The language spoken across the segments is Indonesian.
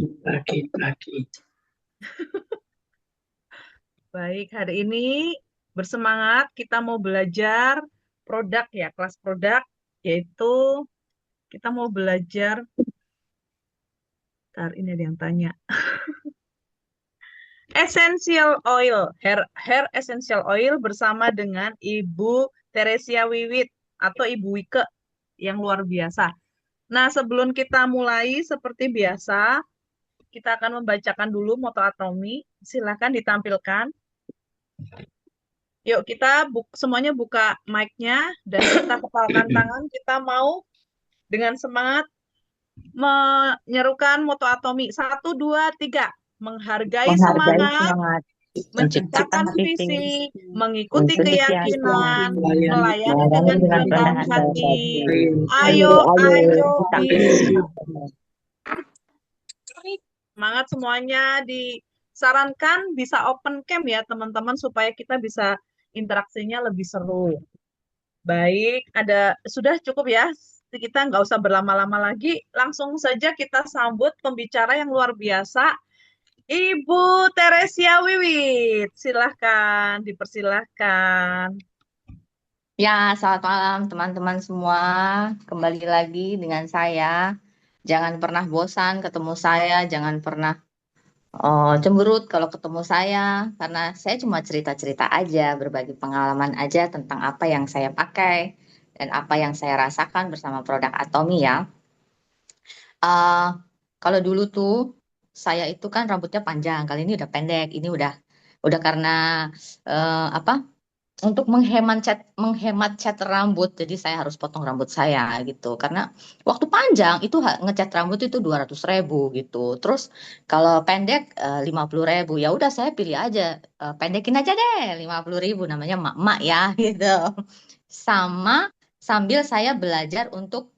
Pagi. Baik, hari ini bersemangat kita mau belajar produk ya, kelas produk, yaitu kita mau belajar, ntar ini ada yang tanya, essential oil, hair essential oil bersama dengan Ibu Teresia Wiwit atau Ibu Wike yang luar biasa. Nah, sebelum kita mulai seperti biasa, kita akan membacakan dulu moto atomi. Silakan ditampilkan. Yuk kita semuanya buka mic-nya dan kita kepalkan tangan. Kita mau dengan semangat menyerukan moto atomi. Satu, dua, tiga. Menghargai Menghargai semangat, semangat, menciptakan menciptakan visi, visi, mengikuti mengikuti keyakinan, keyakinan, melayani melayani dengan dengan kerendahan kerendahan hati. hati. Ayo, Ayo, ayo, kita bisa. bisa. Semangat semuanya, disarankan bisa open cam ya teman-teman supaya kita bisa interaksinya lebih seru. Baik, sudah cukup ya. Kita nggak usah berlama-lama lagi. Langsung saja kita sambut pembicara yang luar biasa, Ibu Teresia Wiwit. Silahkan, dipersilahkan. Ya, selamat malam teman-teman semua. Kembali lagi dengan saya. Jangan pernah bosan ketemu saya, jangan pernah cemberut kalau ketemu saya, karena saya cuma cerita-cerita aja, berbagi pengalaman aja tentang apa yang saya pakai dan apa yang saya rasakan bersama produk Atomi ya. Eh, Kalau dulu tuh saya itu kan rambutnya panjang, kali ini udah pendek. Ini udah karena apa? Untuk menghemat cat rambut, jadi saya harus potong rambut saya gitu. Karena waktu panjang itu ngecat rambut itu 200.000 gitu. Terus kalau pendek 50.000. Ya udah saya pilih aja pendekin aja deh 50.000, namanya mak-mak ya gitu. Sama sambil saya belajar untuk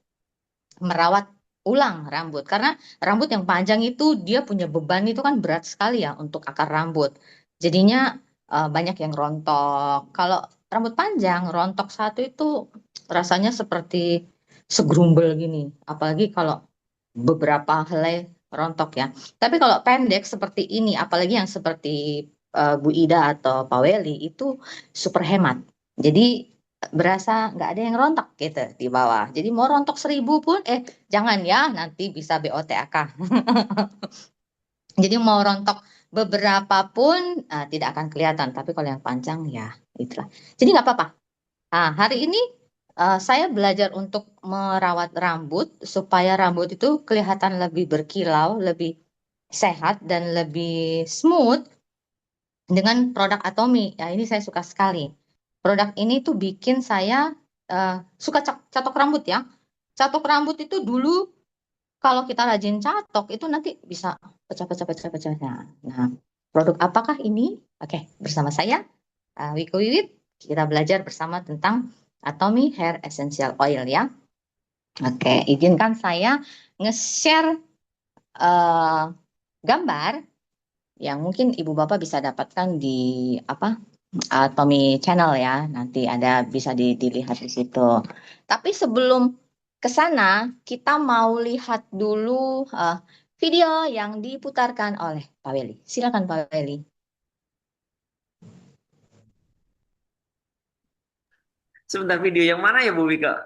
merawat ulang rambut, karena rambut yang panjang itu dia punya beban itu kan berat sekali ya untuk akar rambut, jadinya banyak yang rontok. Kalau rambut panjang rontok satu itu rasanya seperti segrumbel gini, apalagi kalau beberapa helai rontok ya. Tapi kalau pendek seperti ini, apalagi yang seperti Bu Ida atau Pak Weli itu super hemat. Jadi berasa nggak ada yang rontok gitu di bawah. Jadi mau rontok 1.000 pun, jangan ya, nanti bisa BOTAK. Jadi mau rontok beberapa pun tidak akan kelihatan. Tapi kalau yang panjang ya itulah. Jadi nggak apa-apa. Nah, hari ini saya belajar untuk merawat rambut supaya rambut itu kelihatan lebih berkilau, lebih sehat dan lebih smooth dengan produk Atomi. Ya, ini saya suka sekali. Produk ini tuh bikin saya eh, suka catok rambut ya. Catok rambut itu dulu kalau kita rajin catok itu nanti bisa pecah-pecah pecah-pecah. Nah, produk apakah ini? Oke, bersama saya Wiko Wiwit, kita belajar bersama tentang Atomi Hair Essential Oil ya. Oke, izinkan saya nge-share eh, gambar yang mungkin Ibu Bapak bisa dapatkan di apa Atomi Channel ya. Nanti ada bisa dilihat di situ. Tapi sebelum ke sana, kita mau lihat dulu eh, video yang diputarkan oleh Pak Weli. Silakan Pak Weli. Sebentar, video yang mana ya Bu Wika?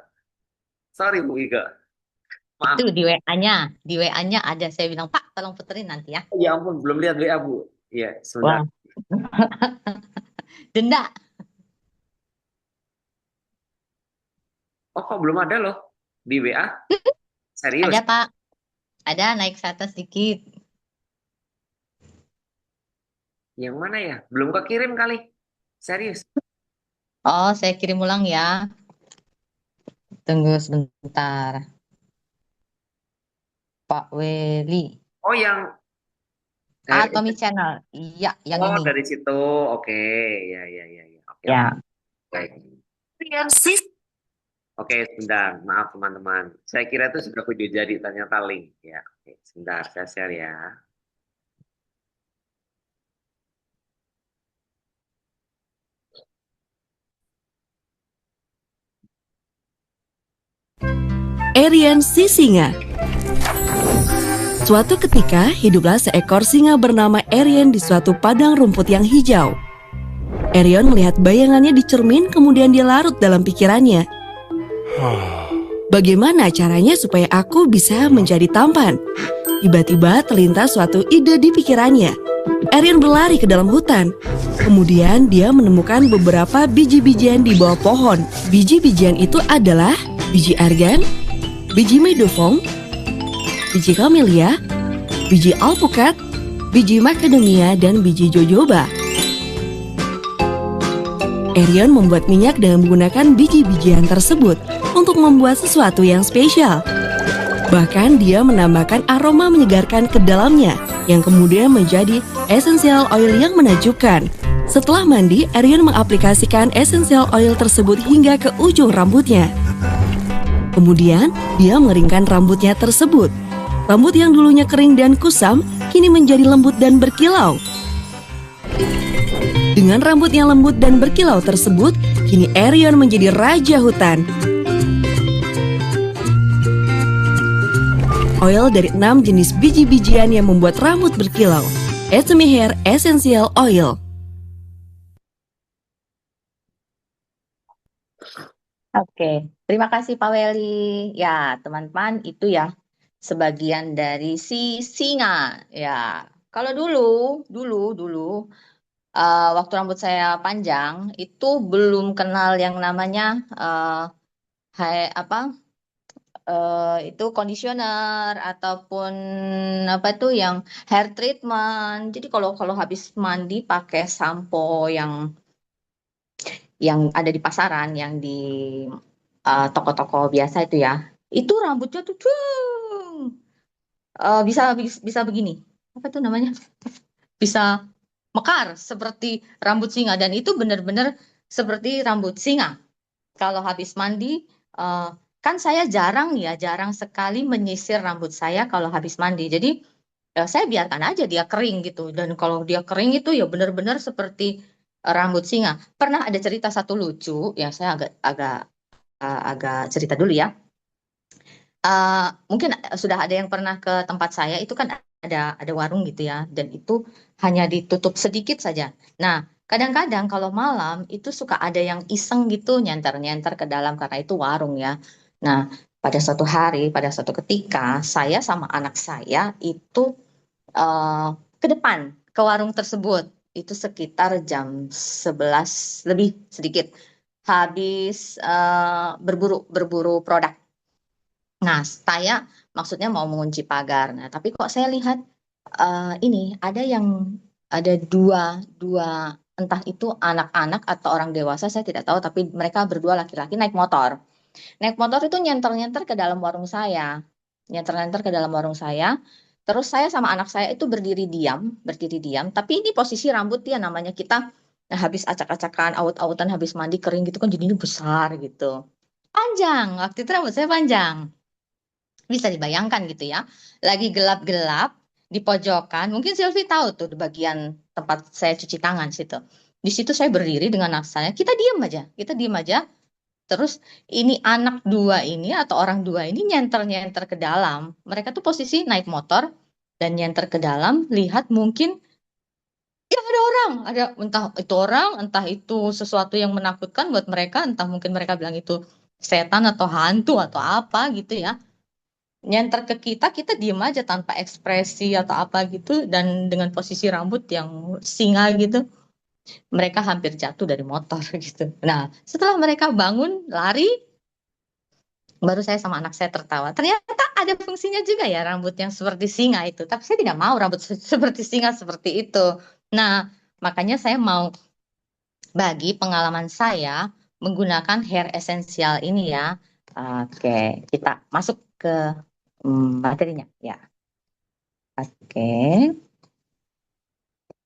Sorry Bu Wika. Itu Maaf. di WA-nya, di WA-nya ada, saya bilang, Pak, tolong puterin nanti ya. Ya ampun, belum lihat WA Bu. Iya, sebentar. Wah, denda. Oh, kok belum ada loh di WA? Serius? Ada Pak, ada naik ke atas sedikit. Yang mana ya? Belum kekirim kali. Serius? Oh, saya kirim ulang ya. Tunggu sebentar. Pak Weli. Oh, yang hair. Atomi Channel. Iya, yang Oh, ini. dari situ. Oke, ya, ya, ya, ya. Oke, oke. Ya. Baik. Oke, sebentar. Maaf teman-teman. Saya kira itu sudah video jadi, ternyata link. Ya, oke. Sebentar, saya share ya. Erian Sisinga, Suatu ketika, hiduplah seekor singa bernama Arion di suatu padang rumput yang hijau. Arion melihat bayangannya di cermin, kemudian dia larut dalam pikirannya. Bagaimana caranya supaya aku bisa menjadi tampan? Tiba-tiba terlintas suatu ide di pikirannya. Arion berlari ke dalam hutan. Kemudian dia menemukan beberapa biji-bijian di bawah pohon. Biji-bijian itu adalah biji argan, biji meadowfoam, biji camellia, biji alpukat, biji macadamia, dan biji jojoba. Arion membuat minyak dengan menggunakan biji-bijian tersebut untuk membuat sesuatu yang spesial. Bahkan dia menambahkan aroma menyegarkan ke dalamnya, yang kemudian menjadi essential oil yang menakjubkan. Setelah mandi, Arion mengaplikasikan essential oil tersebut hingga ke ujung rambutnya. Kemudian, dia mengeringkan rambutnya tersebut. Rambut yang dulunya kering dan kusam, kini menjadi lembut dan berkilau. Dengan rambut yang lembut dan berkilau tersebut, kini Arion menjadi raja hutan. Oil dari 6 jenis biji-bijian yang membuat rambut berkilau. Etsumi Hair Essential Oil. Oke, terima kasih Pak Weli. Ya, teman-teman, itu ya sebagian dari si singa. Ya, kalau dulu, waktu rambut saya panjang itu belum kenal yang namanya itu conditioner ataupun apa tuh yang hair treatment. Jadi kalau habis mandi pakai sampo yang ada di pasaran, yang di toko-toko biasa itu ya, itu rambutnya tuh bisa begini. Apa tuh namanya? Bisa mekar seperti rambut singa, dan itu benar-benar seperti rambut singa. Kalau habis mandi, kan saya jarang sekali menyisir rambut saya kalau habis mandi. Jadi saya biarkan aja dia kering gitu. Dan kalau dia kering itu ya benar-benar seperti rambut singa. Pernah ada cerita satu lucu, ya saya agak cerita dulu ya. Mungkin sudah ada yang pernah ke tempat saya, itu kan ada warung gitu ya, dan itu hanya ditutup sedikit saja. Nah, kadang-kadang kalau malam itu suka ada yang iseng gitu nyenter-nyenter ke dalam karena itu warung ya. Nah, pada suatu ketika saya sama anak saya itu ke depan ke warung tersebut. Itu sekitar jam 11 lebih sedikit. Habis berburu produk. Nah, saya maksudnya mau mengunci pagar. Nah, tapi kok saya lihat ini ada dua entah itu anak-anak atau orang dewasa, saya tidak tahu, tapi mereka berdua laki-laki naik motor. Naik motor itu nyenter-nyenter ke dalam warung saya. Nyenter-nyenter ke dalam warung saya. Terus saya sama anak saya itu berdiri diam, tapi ini posisi rambut dia namanya kita habis acak-acakan, aut-autan habis mandi kering gitu kan jadinya besar gitu. Panjang, waktu itu rambut saya panjang. Bisa dibayangkan gitu ya. Lagi gelap-gelap di pojokan. Mungkin Silvi tahu tuh di bagian tempat saya cuci tangan situ. Di situ saya berdiri dengan anak saya. Kita diam aja. Kita diam aja. Terus ini anak dua ini atau orang dua ini nyenter-nyenter ke dalam. Mereka tuh posisi naik motor dan nyenter ke dalam. Lihat mungkin ya ada orang. Ada entah itu orang, entah itu sesuatu yang menakutkan buat mereka. Entah mungkin mereka bilang itu setan atau hantu atau apa gitu ya, nyenter ke kita, kita diem aja tanpa ekspresi atau apa gitu, dan dengan posisi rambut yang singa gitu, mereka hampir jatuh dari motor gitu. Nah, setelah mereka bangun lari, baru saya sama anak saya tertawa. Ternyata ada fungsinya juga ya rambut yang seperti singa itu. Tapi saya tidak mau rambut seperti singa seperti itu. Nah, makanya saya mau bagi pengalaman saya menggunakan hair essential ini ya. Oke, kita masuk ke materinya ya. Oke,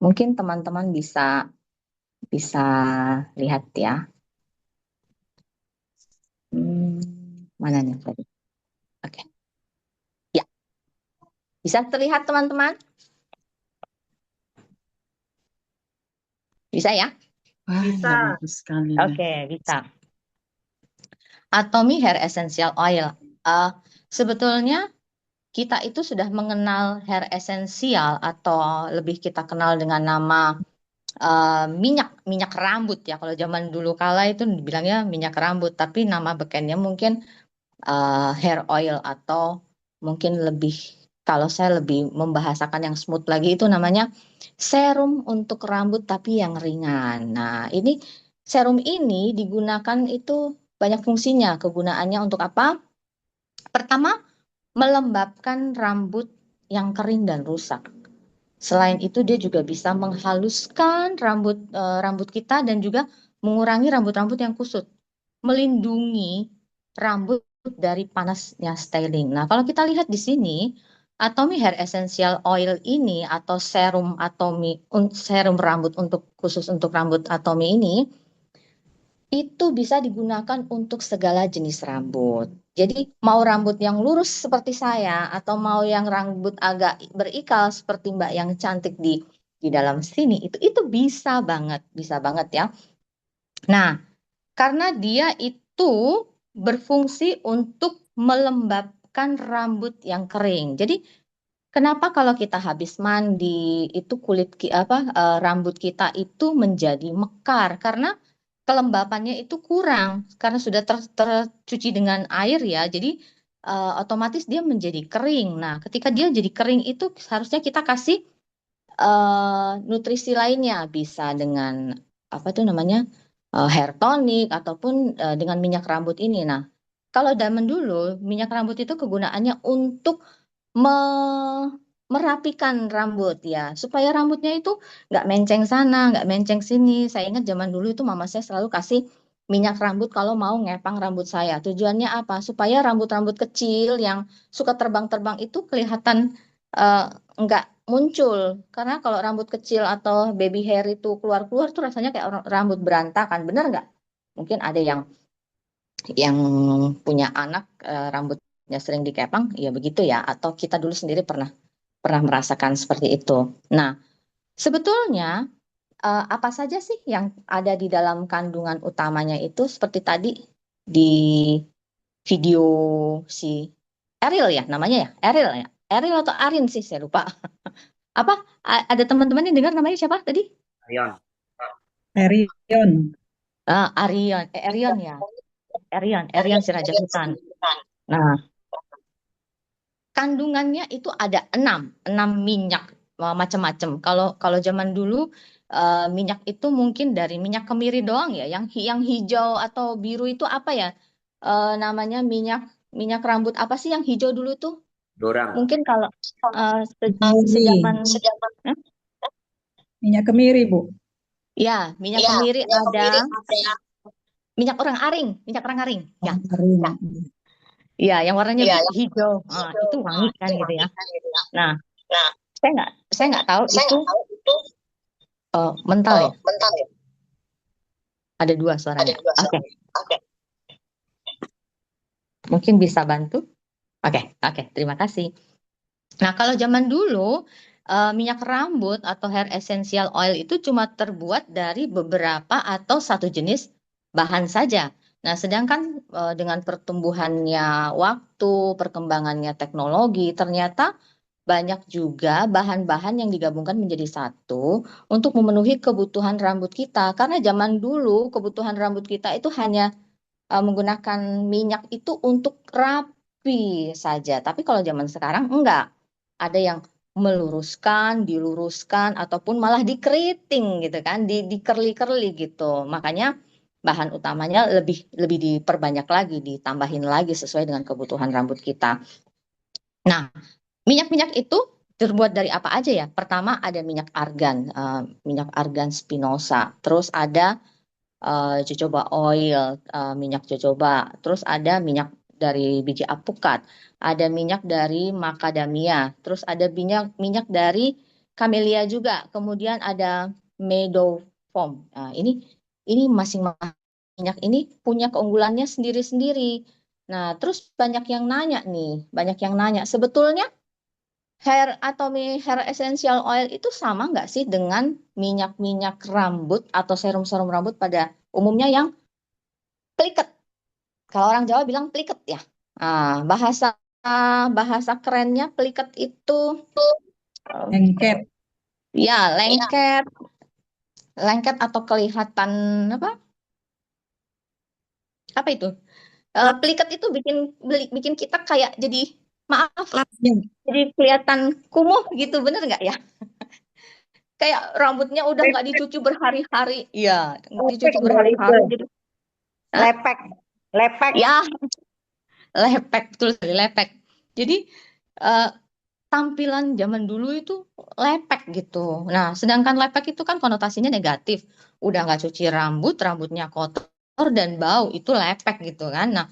mungkin teman-teman bisa lihat ya. Mana nih tadi? Oke, ya, bisa terlihat teman-teman? Bisa ya? Wah, Bisa. ya bagus sekali. Oke, bisa. Atomy Hair Essential Oil. Sebetulnya kita itu sudah mengenal hair essential atau lebih kita kenal dengan nama minyak rambut ya. Kalau zaman dulu kala itu dibilangnya minyak rambut, tapi nama bekennya mungkin hair oil atau mungkin lebih, kalau saya lebih membahasakan yang smooth lagi itu namanya serum untuk rambut tapi yang ringan. Nah, ini serum ini digunakan itu banyak fungsinya. Kegunaannya untuk apa? Pertama, melembabkan rambut yang kering dan rusak. Selain itu dia juga bisa menghaluskan rambut kita dan juga mengurangi rambut-rambut yang kusut, melindungi rambut dari panasnya styling. Nah, kalau kita lihat di sini, Atomy Hair Essential Oil ini atau serum rambut khusus untuk rambut Atomy ini itu bisa digunakan untuk segala jenis rambut. Jadi mau rambut yang lurus seperti saya atau mau yang rambut agak berikal seperti Mbak yang cantik di dalam sini itu bisa banget ya. Nah, karena dia itu berfungsi untuk melembabkan rambut yang kering. Jadi kenapa kalau kita habis mandi itu rambut kita itu menjadi mekar karena kelembapannya itu kurang karena sudah tercuci dengan air ya. Jadi otomatis dia menjadi kering. Nah, ketika dia jadi kering itu harusnya kita kasih nutrisi lainnya, bisa dengan apa tuh namanya hair tonic ataupun dengan minyak rambut ini. Nah, kalau zaman dulu minyak rambut itu kegunaannya untuk merapikan rambut ya, supaya rambutnya itu nggak menceng sana, nggak menceng sini. Saya ingat zaman dulu itu mama saya selalu kasih minyak rambut kalau mau ngepang rambut saya. Tujuannya apa? Supaya rambut-rambut kecil yang suka terbang-terbang itu kelihatan nggak muncul. Karena kalau rambut kecil atau baby hair itu keluar-keluar tuh rasanya kayak rambut berantakan, bener nggak? Mungkin ada yang punya anak rambutnya sering dikepang, ya begitu ya. Atau kita dulu sendiri pernah merasakan seperti itu. Nah, sebetulnya apa saja sih yang ada di dalam kandungan utamanya itu seperti tadi di video si Eril ya namanya ya, Eril ya. Eril atau Arin sih saya lupa. Apa? Ada teman-teman yang dengar namanya siapa tadi? Ayon. Erion. Arion, Erion ya. Erion Siraja Hutan. Nah, kandungannya itu ada enam minyak macam-macam. Kalau zaman dulu minyak itu mungkin dari minyak kemiri doang ya, yang hijau atau biru itu apa ya? Namanya minyak rambut apa sih yang hijau dulu tuh? Dorang. Mungkin kalau Kemiri. Hah? Minyak kemiri, Bu. Ya, minyak kemiri ada minyak orang aring ya. Iya, yang warnanya hijau. Itu wangi kan gitu ya. Nah, saya nggak tahu itu mental ya. Ada dua suaranya. Oke. Mungkin bisa bantu. Oke. Terima kasih. Nah, kalau zaman dulu minyak rambut atau hair essential oil itu cuma terbuat dari beberapa atau satu jenis bahan saja. Nah, sedangkan dengan pertumbuhannya waktu, perkembangannya teknologi, ternyata banyak juga bahan-bahan yang digabungkan menjadi satu untuk memenuhi kebutuhan rambut kita. Karena zaman dulu kebutuhan rambut kita itu hanya menggunakan minyak itu untuk rapi saja. Tapi kalau zaman sekarang enggak. Ada yang meluruskan, diluruskan, ataupun malah dikeriting gitu kan, dikerli-kerli gitu. Makanya bahan utamanya lebih diperbanyak lagi, ditambahin lagi sesuai dengan kebutuhan rambut kita. Nah, minyak-minyak itu terbuat dari apa aja ya? Pertama ada minyak argan spinosa. Terus ada jojoba oil, minyak jojoba. Terus ada minyak dari biji apukat. Ada minyak dari macadamia. Terus ada minyak dari camellia juga. Kemudian ada meadow foam. Nah, ini masing-masing minyak ini punya keunggulannya sendiri-sendiri. Nah, terus banyak yang nanya sebetulnya Atomy Hair Essential Oil itu sama nggak sih dengan minyak-minyak rambut atau serum-serum rambut pada umumnya yang pliket? Kalau orang Jawa bilang pliket ya. Bahasa bahasa kerennya pelikat itu Lengket. ya lengket atau kelihatan apa itu? Pelikat itu bikin kita kayak jadi maaf Ya, jadi kelihatan kumuh gitu, bener nggak ya? Kayak rambutnya udah nggak dicuci berhari-hari, iya nggak dicuci berhari-hari jadi Hah? Lepek. Ya lepek, betul sekali lepek. Jadi eh, tampilan zaman dulu itu lepek gitu. Nah, sedangkan lepek itu kan konotasinya negatif. Udah nggak cuci rambut, rambutnya kotor dan bau, itu lepek gitu kan. Nah,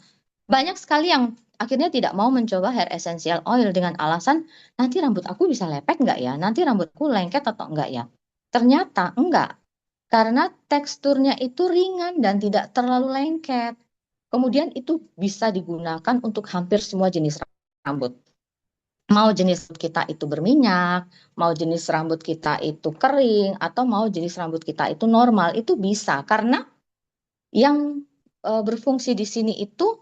banyak sekali yang akhirnya tidak mau mencoba hair essential oil dengan alasan nanti rambut aku bisa lepek nggak ya? Nanti rambutku lengket atau enggak ya? Ternyata enggak, karena teksturnya itu ringan dan tidak terlalu lengket. Kemudian itu bisa digunakan untuk hampir semua jenis rambut. Mau jenis rambut kita itu berminyak, mau jenis rambut kita itu kering, atau mau jenis rambut kita itu normal, itu bisa. Karena yang berfungsi di sini itu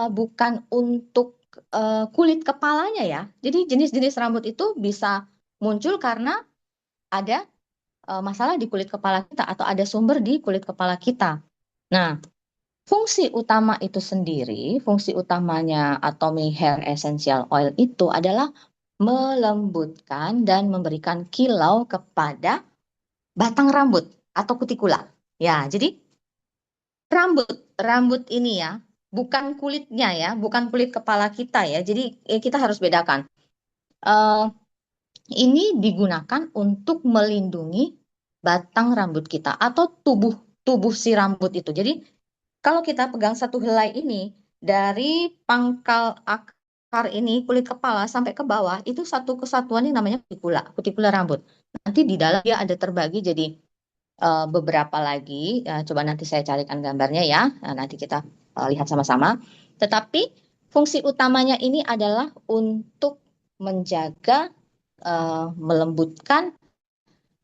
bukan untuk kulit kepalanya ya. Jadi jenis-jenis rambut itu bisa muncul karena ada masalah di kulit kepala kita atau ada sumber di kulit kepala kita. Nah, fungsi utama itu sendiri, fungsi utamanya Atomy Hair Essential Oil itu adalah melembutkan dan memberikan kilau kepada batang rambut atau kutikula. Ya, jadi rambut ini ya, bukan kulitnya ya, bukan kulit kepala kita ya. Jadi kita harus bedakan. Eh, ini digunakan untuk melindungi batang rambut kita atau tubuh si rambut itu. Jadi kalau kita pegang satu helai ini dari pangkal akar ini kulit kepala sampai ke bawah itu satu kesatuan yang namanya kutikula rambut. Nanti di dalam dia ada terbagi jadi beberapa lagi. Coba nanti saya carikan gambarnya ya. Nah, nanti kita lihat sama-sama. Tetapi fungsi utamanya ini adalah untuk menjaga melembutkan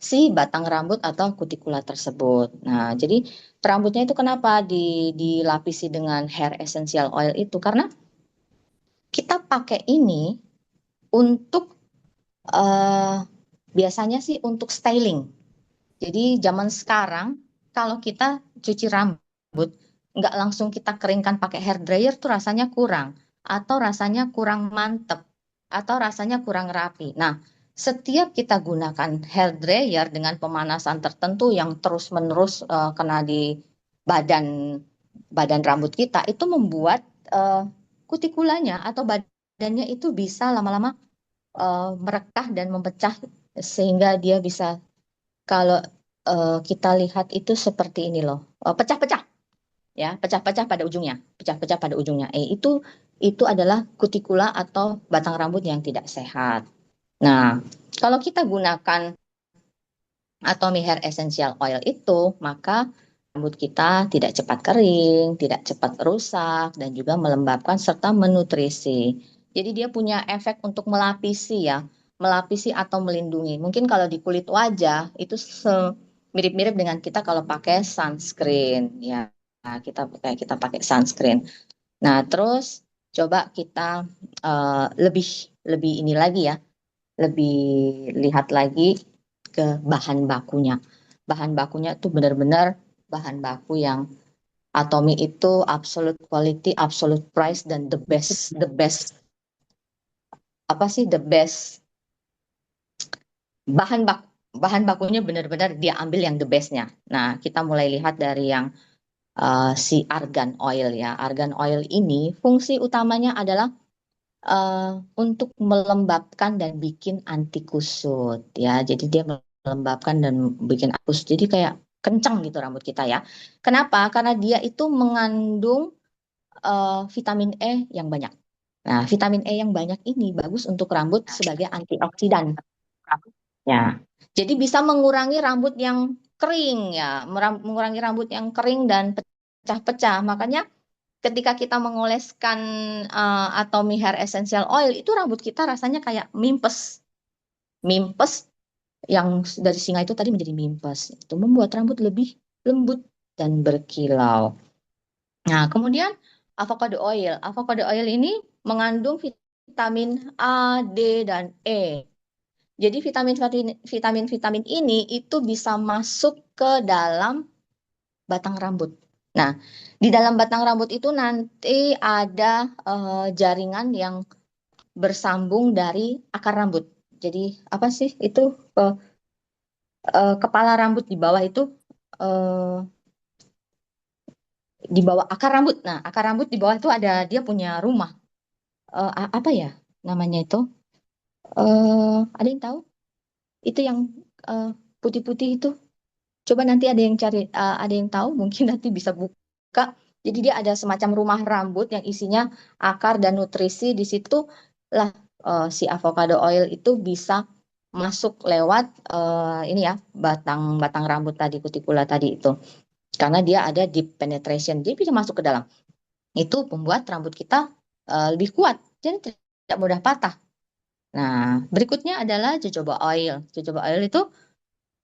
si batang rambut atau kutikula tersebut. Nah, jadi rambutnya itu kenapa dilapisi dengan hair essential oil itu? Karena kita pakai ini untuk biasanya sih untuk styling. Jadi zaman sekarang kalau kita cuci rambut nggak langsung kita keringkan pakai hair dryer tuh rasanya kurang atau rasanya kurang mantep atau rasanya kurang rapi. Nah, setiap kita gunakan hair dryer dengan pemanasan tertentu yang terus-menerus kena di badan badan rambut kita itu membuat kutikulanya atau badannya itu bisa lama-lama merekah dan memecah sehingga dia bisa kalau kita lihat itu seperti ini loh, pecah-pecah ya, pecah-pecah pada ujungnya, pecah-pecah pada ujungnya. Itu adalah kutikula atau batang rambut yang tidak sehat. Nah, kalau kita gunakan Atomy Hair Essential Oil itu, maka rambut kita tidak cepat kering, tidak cepat rusak, dan juga melembabkan serta menutrisi. Jadi dia punya efek untuk melapisi ya, melapisi atau melindungi. Mungkin kalau di kulit wajah itu mirip-mirip dengan kita kalau pakai sunscreen ya. Nah, kita pakai sunscreen. Nah, terus coba kita lebih lebih ini lagi ya, lebih lihat lagi ke bahan bakunya. Bahan bakunya tuh benar-benar bahan baku yang Atomy itu absolute quality, absolute price dan the best apa sih the best bahan bakunya benar-benar dia ambil yang the bestnya. Nah, kita mulai lihat dari yang si argan oil ya. Argan oil ini fungsi utamanya adalah untuk melembabkan dan bikin anti kusut ya. Jadi dia melembabkan dan bikin anti kusut. Jadi kayak kencang gitu rambut kita ya. Kenapa? Karena dia itu mengandung vitamin E yang banyak. Nah, vitamin E yang banyak ini bagus untuk rambut sebagai antioksidan. Ya. Jadi bisa mengurangi rambut yang kering ya, mengurangi rambut yang kering dan pecah-pecah. Makanya ketika kita mengoleskan Atomy Hair Essential Oil itu rambut kita rasanya kayak mimpes yang dari singa itu tadi menjadi mimpes. Itu membuat rambut lebih lembut dan berkilau. Nah, kemudian avocado oil ini mengandung vitamin A, D, dan E. Jadi vitamin-vitamin ini itu bisa masuk ke dalam batang rambut. Nah, di dalam batang rambut itu nanti ada jaringan yang bersambung dari akar rambut. Jadi apa sih itu kepala rambut di bawah itu di bawah akar rambut. Nah, akar rambut di bawah itu dia punya rumah. Apa ya namanya itu? Ada yang tahu? Itu yang putih-putih itu. Coba nanti ada yang cari, ada yang tahu, mungkin nanti bisa buka. Jadi dia ada semacam rumah rambut yang isinya akar dan nutrisi. Di situ lah si avocado oil itu bisa masuk lewat ini ya batang rambut tadi, kutikula tadi itu. Karena dia ada deep penetration, dia bisa masuk ke dalam. Itu membuat rambut kita lebih kuat, jadi tidak mudah patah. Nah, berikutnya adalah jojoba oil. Jojoba oil itu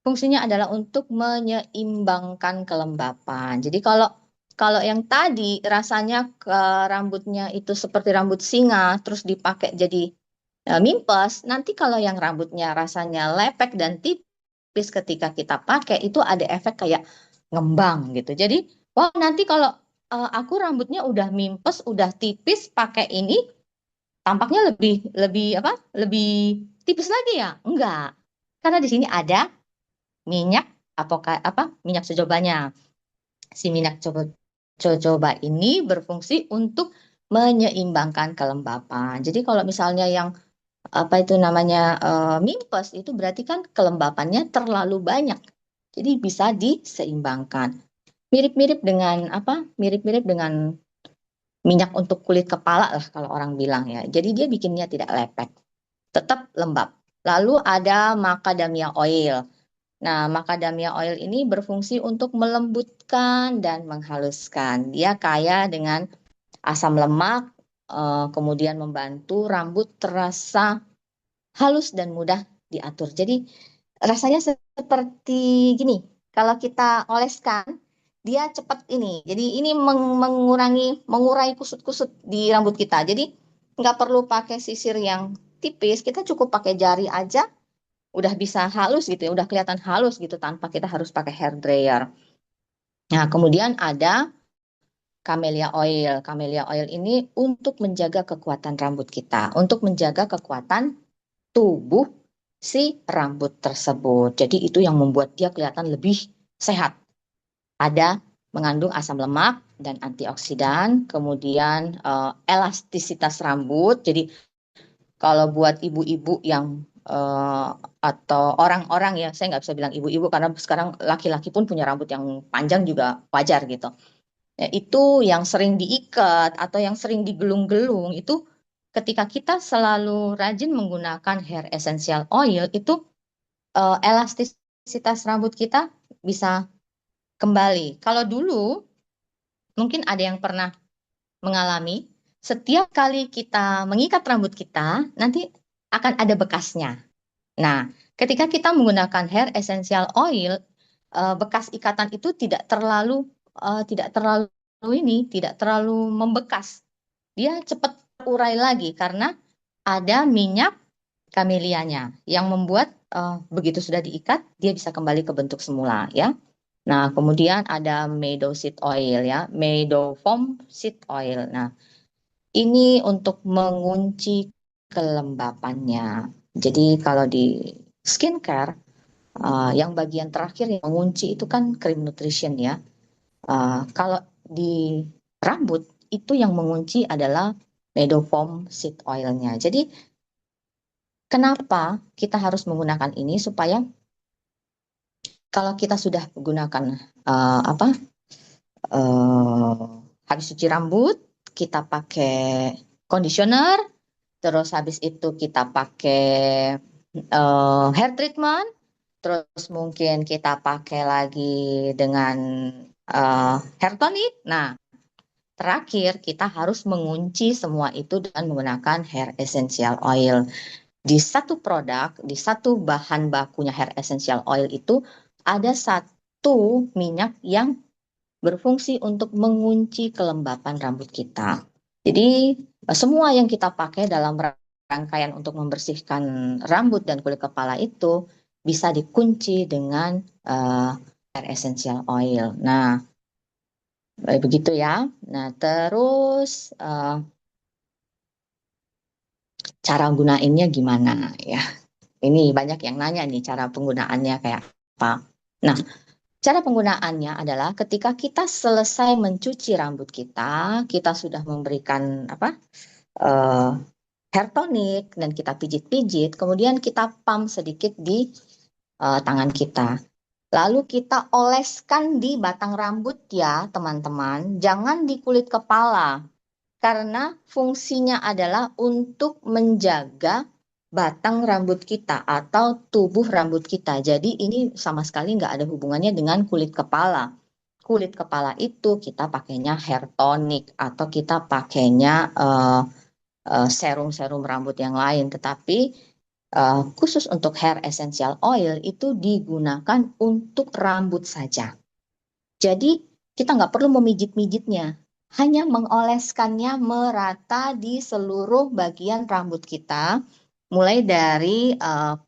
fungsinya adalah untuk menyeimbangkan kelembapan. Jadi kalau yang tadi rasanya rambutnya itu seperti rambut singa, terus dipakai jadi mimpes, nanti kalau yang rambutnya rasanya lepek dan tipis ketika kita pakai, itu ada efek kayak ngembang gitu. Jadi, wah nanti kalau aku rambutnya udah mimpes, udah tipis, pakai ini, tampaknya lebih tipis lagi ya? Enggak. Karena di sini ada minyak minyak jojobanya. Si minyak jojoba ini berfungsi untuk menyeimbangkan kelembapan. Jadi kalau misalnya yang apa itu namanya mimpes, itu berarti kan kelembapannya terlalu banyak. Jadi bisa diseimbangkan. Mirip-mirip dengan Mirip-mirip dengan minyak untuk kulit kepala lah kalau orang bilang ya. Jadi dia bikinnya tidak lepek, tetap lembab. Lalu ada macadamia oil. Nah, macadamia oil ini berfungsi untuk melembutkan dan menghaluskan. Dia kaya dengan asam lemak, kemudian membantu rambut terasa halus dan mudah diatur. Jadi rasanya seperti gini, kalau kita oleskan, dia cepat ini. Jadi ini mengurai kusut-kusut di rambut kita. Jadi nggak perlu pakai sisir yang tipis, kita cukup pakai jari aja, udah bisa halus gitu ya, udah kelihatan halus gitu tanpa kita harus pakai hair dryer. Nah, kemudian ada camellia oil. Camellia oil ini untuk menjaga kekuatan rambut kita, untuk menjaga kekuatan tubuh si rambut tersebut. Jadi itu yang membuat dia kelihatan lebih sehat. Ada mengandung asam lemak dan antioksidan, kemudian elastisitas rambut. Jadi kalau buat ibu-ibu yang atau orang-orang ya, saya nggak bisa bilang ibu-ibu karena sekarang laki-laki pun punya rambut yang panjang juga wajar gitu. Ya, itu yang sering diikat atau yang sering digelung-gelung itu ketika kita selalu rajin menggunakan hair essential oil itu elastisitas rambut kita bisa kembali. Kalau dulu mungkin ada yang pernah mengalami setiap kali kita mengikat rambut kita nanti akan ada bekasnya. Nah, ketika kita menggunakan hair essential oil, bekas ikatan itu tidak terlalu membekas. Dia cepat urai lagi karena ada minyak kamelianya yang membuat begitu sudah diikat dia bisa kembali ke bentuk semula ya. Nah, kemudian ada meadow seed oil ya, meadow foam seed oil. Nah, ini untuk mengunci kelembapannya. Jadi kalau di skincare yang bagian terakhir yang mengunci itu kan cream nutrition ya. Kalau di rambut itu yang mengunci adalah meadow foam seed oilnya. Jadi kenapa kita harus menggunakan ini supaya kalau kita sudah menggunakan habis cuci rambut kita pakai conditioner, terus habis itu kita pakai hair treatment, terus mungkin kita pakai lagi dengan hair tonic. Nah, terakhir kita harus mengunci semua itu dengan menggunakan hair essential oil. Di satu produk, di satu bahan bakunya hair essential oil itu ada satu minyak yang berfungsi untuk mengunci kelembapan rambut kita. Jadi semua yang kita pakai dalam rangkaian untuk membersihkan rambut dan kulit kepala itu bisa dikunci dengan hair essential oil. Nah, begitu ya. Nah, terus cara gunainnya gimana ya? Ini banyak yang nanya nih cara penggunaannya kayak apa. Nah, cara penggunaannya adalah ketika kita selesai mencuci rambut kita sudah memberikan hair tonic dan kita pijit-pijit, kemudian kita pump sedikit di tangan kita. Lalu kita oleskan di batang rambut ya, teman-teman. Jangan di kulit kepala. Karena fungsinya adalah untuk menjaga batang rambut kita atau tubuh rambut kita. Jadi ini sama sekali nggak ada hubungannya dengan kulit kepala. Kulit kepala itu kita pakainya hair tonic atau kita pakainya serum-serum rambut yang lain. Tetapi khusus untuk hair essential oil itu digunakan untuk rambut saja. Jadi kita nggak perlu memijit-mijitnya, hanya mengoleskannya merata di seluruh bagian rambut kita, mulai dari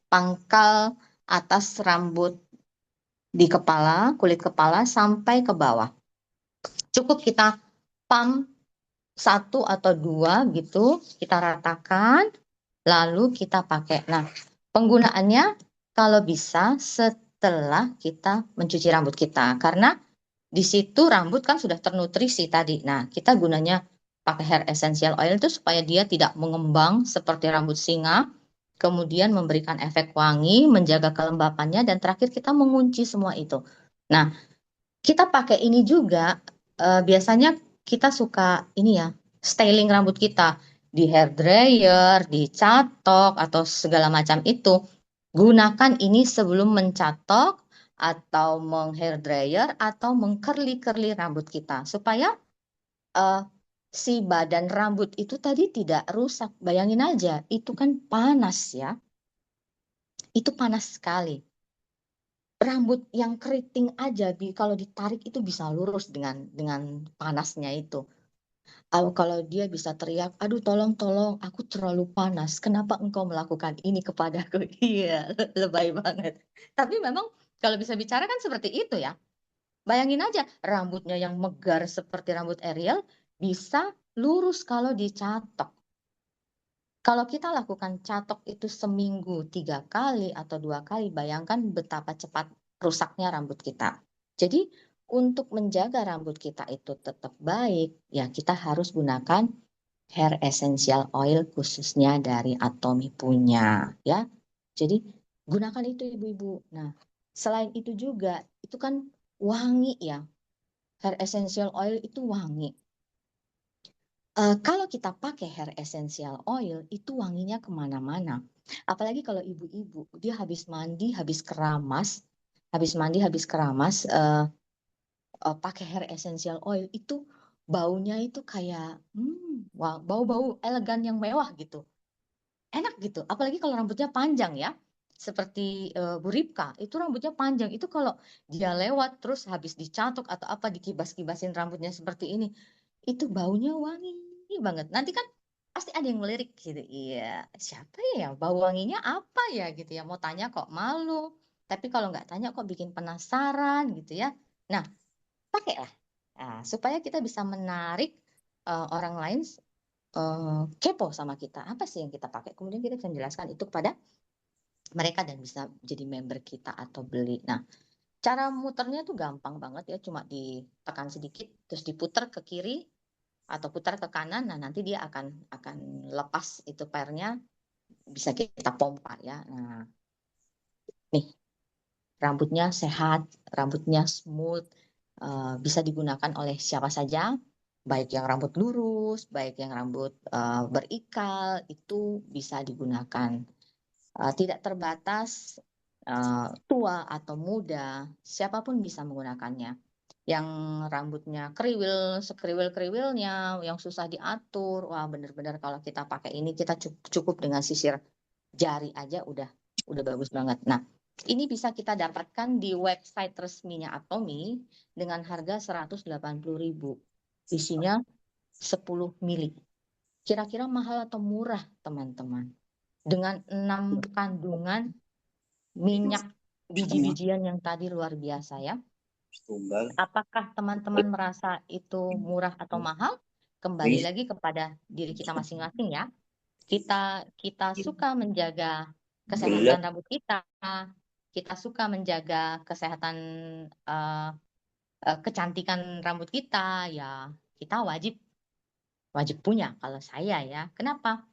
pangkal atas rambut di kepala, kulit kepala sampai ke bawah. Cukup kita pump 1 atau 2 gitu, kita ratakan, lalu kita pakai. Nah, penggunaannya kalau bisa setelah kita mencuci rambut kita, karena di situ rambut kan sudah ternutrisi tadi. Nah, kita gunanya pakai hair essential oil itu supaya dia tidak mengembang seperti rambut singa, kemudian memberikan efek wangi, menjaga kelembapannya, dan terakhir kita mengunci semua itu. Nah, kita pakai ini juga, biasanya kita suka ini ya, styling rambut kita di hair dryer, dicatok, atau segala macam itu. Gunakan ini sebelum mencatok atau meng-hair dryer atau meng-curly rambut kita supaya si badan rambut itu tadi tidak rusak. Bayangin aja, itu kan panas ya. Itu panas sekali. Rambut yang keriting aja kalau ditarik itu bisa lurus dengan panasnya itu. Kalau dia bisa teriak, aduh tolong, aku terlalu panas. Kenapa engkau melakukan ini kepadaku? Iya, lebay banget. Tapi memang kalau bisa bicara kan seperti itu ya. Bayangin aja, rambutnya yang megar seperti rambut Ariel bisa lurus kalau dicatok. Kalau kita lakukan catok itu seminggu 3 kali atau 2 kali, bayangkan betapa cepat rusaknya rambut kita. Jadi untuk menjaga rambut kita itu tetap baik, ya kita harus gunakan hair essential oil khususnya dari Atomy punya, ya. Jadi gunakan itu ibu-ibu. Nah, selain itu juga, itu kan wangi ya. Hair essential oil itu wangi. Kalau kita pakai hair essential oil, itu wanginya kemana-mana. Apalagi kalau ibu-ibu, dia habis mandi, habis keramas, pakai hair essential oil, itu baunya itu kayak, bau-bau elegan yang mewah gitu. Enak gitu, apalagi kalau rambutnya panjang ya. Seperti Bu Ripka, itu rambutnya panjang. Itu kalau dia lewat terus habis dicatok atau apa, dikibas-kibasin rambutnya seperti ini, itu baunya wangi banget. Nanti kan pasti ada yang melirik gitu. Iya, siapa ya? Bau wanginya apa ya gitu ya? Mau tanya kok malu. Tapi kalau nggak tanya kok bikin penasaran gitu ya. Nah, pakailah. Nah, supaya kita bisa menarik orang lain kepo sama kita. Apa sih yang kita pakai? Kemudian kita bisa menjelaskan itu kepada mereka dan bisa jadi member kita atau beli. Nah, cara muternya tuh gampang banget ya. Cuma ditekan sedikit, terus diputar ke kiri, atau putar ke kanan, nah nanti dia akan lepas itu pernya, bisa kita pompa ya. Nah, nih rambutnya sehat, rambutnya smooth, bisa digunakan oleh siapa saja, baik yang rambut lurus, baik yang rambut berikal, itu bisa digunakan. Tidak terbatas tua atau muda, siapapun bisa menggunakannya. Yang rambutnya sekeriwil-kriwilnya, yang susah diatur, wah benar-benar kalau kita pakai ini kita cukup dengan sisir jari aja udah bagus banget. Nah, ini bisa kita dapatkan di website resminya Atomy dengan harga 180.000. Isinya 10 mili. Kira-kira mahal atau murah, teman-teman? Dengan 6 kandungan minyak biji-bijian yang tadi luar biasa ya. Apakah teman-teman merasa itu murah atau mahal? Kembali lagi kepada diri kita masing-masing ya. Kita suka menjaga kesehatan rambut kita. Kita suka menjaga kesehatan kecantikan rambut kita ya. Kita wajib punya kalau saya ya. Kenapa?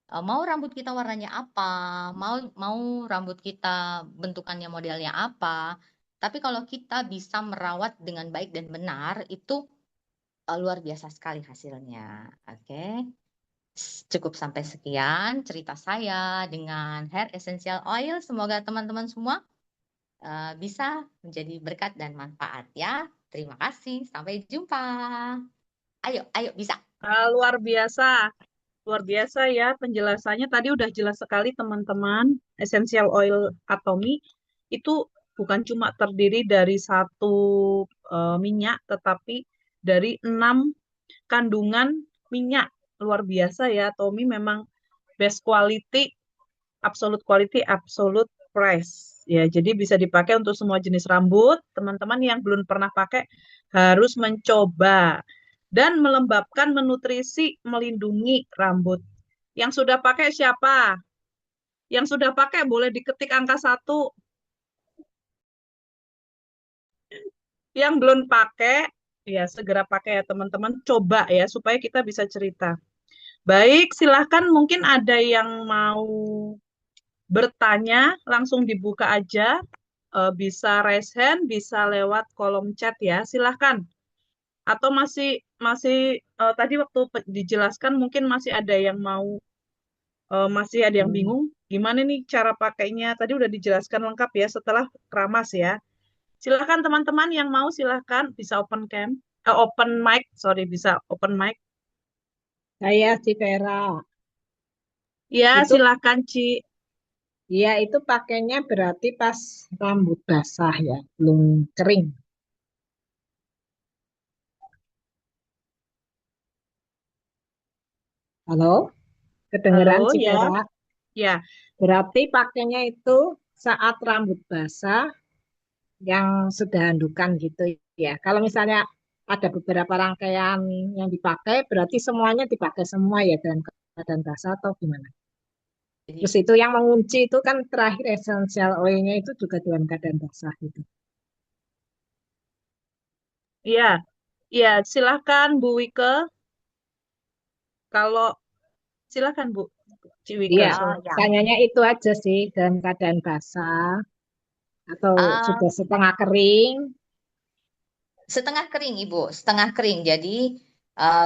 Mau rambut kita warnanya apa, mau rambut kita bentukannya modelnya apa, tapi kalau kita bisa merawat dengan baik dan benar, itu luar biasa sekali hasilnya. Oke, cukup sampai sekian cerita saya dengan hair essential oil. Semoga teman-teman semua bisa menjadi berkat dan manfaat ya. Terima kasih, sampai jumpa. Ayo bisa. Luar biasa. Luar biasa ya penjelasannya. Tadi udah jelas sekali teman-teman. Essential oil Atomy itu bukan cuma terdiri dari satu minyak, tetapi dari 6 kandungan minyak. Luar biasa ya. Atomy memang best quality, absolute quality, absolute price. Ya, jadi bisa dipakai untuk semua jenis rambut. Teman-teman yang belum pernah pakai harus mencoba dan melembabkan, menutrisi, melindungi rambut. Yang sudah pakai siapa? Yang sudah pakai boleh diketik angka 1. Yang belum pakai, ya segera pakai ya teman-teman. Coba ya, supaya kita bisa cerita. Baik, silahkan mungkin ada yang mau bertanya, langsung dibuka aja. Bisa raise hand, bisa lewat kolom chat ya. Silahkan. Atau masih tadi waktu dijelaskan mungkin masih ada yang mau masih ada yang bingung gimana nih cara pakainya. Tadi udah dijelaskan lengkap ya setelah keramas ya. Silahkan teman-teman yang mau silahkan bisa open cam, open mic, sorry bisa open mic. Saya si Vera. Ya Itu silahkan Ci. ya itu pakainya berarti pas rambut basah ya, belum kering. Halo, kedengeran Halo si ya, Vera? ya Berarti pakainya itu saat rambut basah yang sudah handukan gitu ya. Kalau misalnya ada beberapa rangkaian yang dipakai, berarti semuanya dipakai semua ya dalam keadaan basah atau gimana? Jadi Terus itu yang mengunci itu kan terakhir essential oil-nya itu juga dalam keadaan basah gitu. ya ya silahkan Bu Wike. Kalau silahkan Bu Ciwike, Iya, sorry. ya. tanyanya itu aja sih dalam keadaan basah atau Ah, sudah setengah kering. Setengah kering, Ibu, setengah kering. Jadi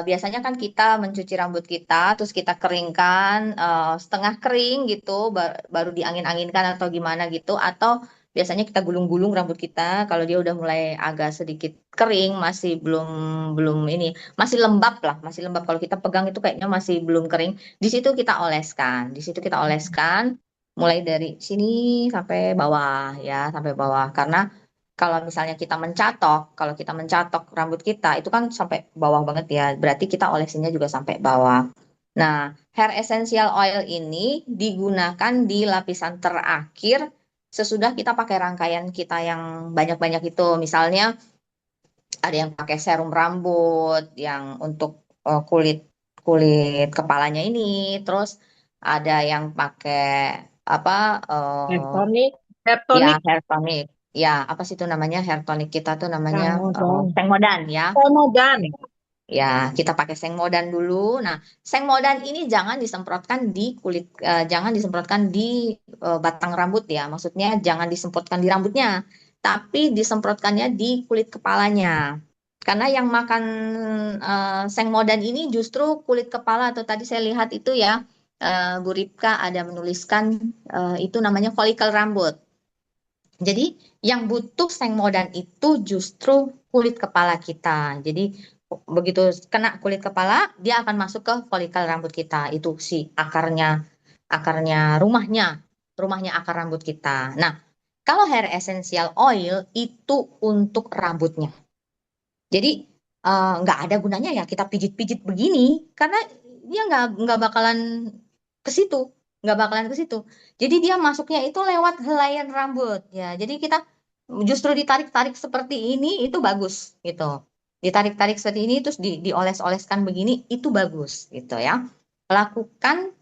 biasanya kan kita mencuci rambut kita, terus kita keringkan setengah kering gitu, baru diangin-anginkan atau gimana gitu. Atau biasanya kita gulung-gulung rambut kita. Kalau dia udah mulai agak sedikit kering, masih belum belum ini, masih lembab lah, masih lembab. Kalau kita pegang itu kayaknya masih belum kering. Di situ kita oleskan, di situ kita oleskan, mulai dari sini sampai bawah ya, sampai bawah. Karena kalau kita mencatok rambut kita itu kan sampai bawah banget ya. Berarti kita olesinnya juga sampai bawah. Nah, hair essential oil ini digunakan di lapisan terakhir sesudah kita pakai rangkaian kita yang banyak-banyak itu. Misalnya ada yang pakai serum rambut yang untuk kulit kulit kepalanya ini, terus ada yang pakai apa Hair tonic, Hair ya tonic, hair tonic. Ya, apa sih itu namanya hair tonic kita tuh namanya Ramadan. Sengmodan ya. Komodan. Ya, kita pakai Sengmodan dulu. Nah, Sengmodan ini jangan disemprotkan di kulit, jangan disemprotkan di batang rambut ya. Maksudnya jangan disemprotkan di rambutnya, tapi disemprotkannya di kulit kepalanya. Karena yang makan Sengmodan ini justru kulit kepala atau tadi saya lihat itu ya, Bu Ripka ada menuliskan itu namanya folikel rambut. Jadi yang butuh sengmodan itu justru kulit kepala kita. Jadi begitu kena kulit kepala, dia akan masuk ke folikel rambut kita. Itu si akarnya, akarnya rumahnya akar rambut kita. Nah, kalau hair essential oil itu untuk rambutnya. Jadi nggak ada gunanya ya kita pijit-pijit begini, karena dia nggak bakalan ke situ, nggak bakalan ke situ. Jadi dia masuknya itu lewat helaian rambut ya. Jadi kita justru ditarik-tarik seperti ini itu bagus gitu. Ditarik-tarik seperti ini terus dioles-oleskan begini itu bagus gitu ya. Lakukan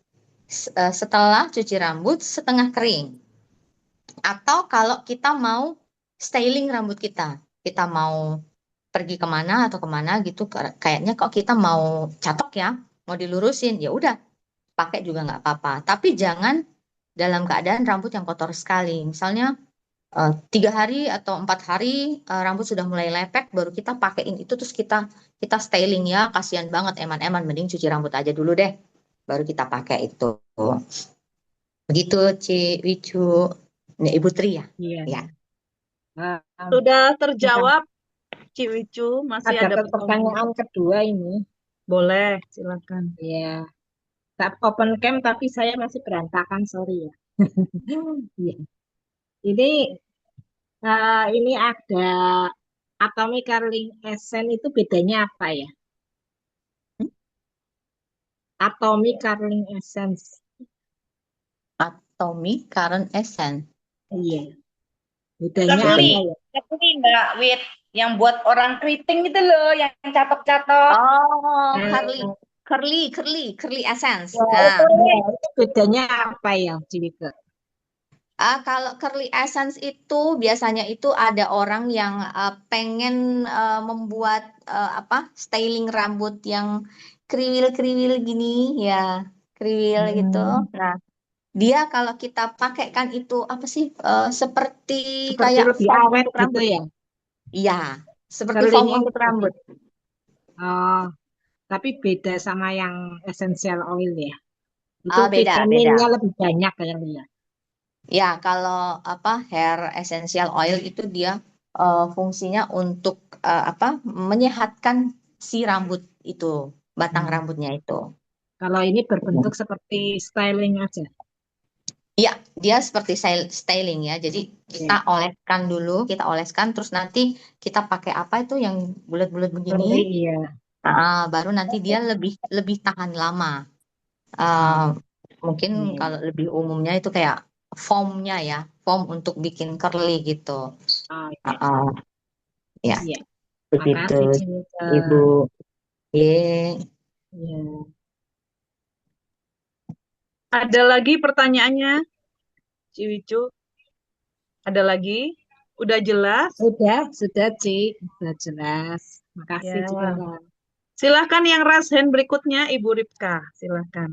setelah cuci rambut setengah kering. Atau kalau kita mau styling rambut kita mau pergi kemana atau kemana gitu, kayaknya kok kita mau catok ya, mau dilurusin, ya udah pakai juga nggak apa-apa. Tapi jangan dalam keadaan rambut yang kotor sekali. Misalnya 3 hari atau 4 hari rambut sudah mulai lepek, baru kita pakein itu terus kita kita styling ya, kasihan banget eman-eman, mending cuci rambut aja dulu deh, baru kita pakai itu. Begitu, Ci Wicu. Ini Ibu Tri ya? Iya. Ya. Ah, Sudah terjawab, Ciwicu. Masih ada ada pertanyaan kedua ini. Boleh, silakan. Ya, tak open cam tapi saya masih berantakan, sorry ya. Iya. Ini ada atomic curling essence itu bedanya apa ya? Atomic curling essence. Atomic Current Essence. Iya. Bedanya apa Curly, ya? curly Mbak Wit, yang buat orang keriting itu loh, yang catok-catok. Oh, Eh, curly essence. Ya, Nah, itu bedanya apa ya, Ciwike? kalau curly essence itu biasanya itu ada orang yang pengen membuat apa styling rambut yang kriwil-kriwil gini ya, kriwil gitu. Nah, dia kalau kita pakaikan itu apa sih seperti Seperti kayak lebih foam awet untuk gitu rambut. ya? Iya, seperti foam Curlingnya untuk gitu. rambut. Oh, tapi beda sama yang essential oil ya. Itu Beda, vitaminnya beda. lebih banyak kayaknya ya. Ya, kalau apa hair essential oil itu dia fungsinya untuk apa menyehatkan si rambut itu, batang Hmm. rambutnya itu. Kalau ini berbentuk seperti styling aja. Iya, dia seperti styling ya. Jadi kita Ya. oleskan dulu, kita oleskan terus nanti kita pakai apa itu yang bulat-bulat begini, Iya. baru nanti dia lebih lebih tahan lama. Uh, mungkin Iya. kalau lebih umumnya itu kayak foamnya ya, foam untuk bikin curly gitu. Oh, iya. Ya, Iya. begitu, Makasih, Ciwike. Ibu. Ye. Iya. Ada lagi pertanyaannya, Ciwicu? Ada lagi? Udah jelas? Sudah, Ci. Sudah jelas. Makasih, Ya. Ciwike. Silahkan yang raise hand berikutnya, Ibu Ripka. Silahkan.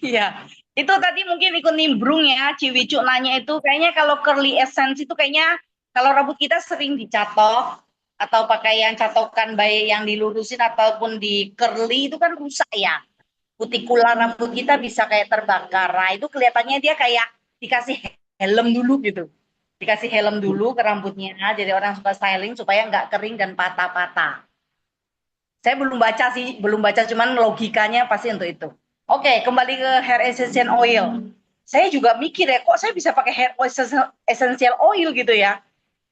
Iya, itu tadi mungkin ikut nimbrung ya, Ciwicu nanya itu kayaknya kalau curly essence itu kayaknya kalau rambut kita sering dicatok atau pakai yang catokan baik yang dilurusin ataupun di curly itu kan rusak ya. Kutikular rambut kita bisa kayak terbakar. Nah, itu kelihatannya dia kayak dikasih helm dulu gitu. Dikasih helm dulu ke rambutnya. Jadi orang suka styling supaya nggak kering dan patah-patah. Saya belum baca sih, belum baca cuman logikanya pasti untuk itu. Oke, kembali ke hair essential oil. Saya juga mikir ya, kok saya bisa pakai hair essential oil gitu ya.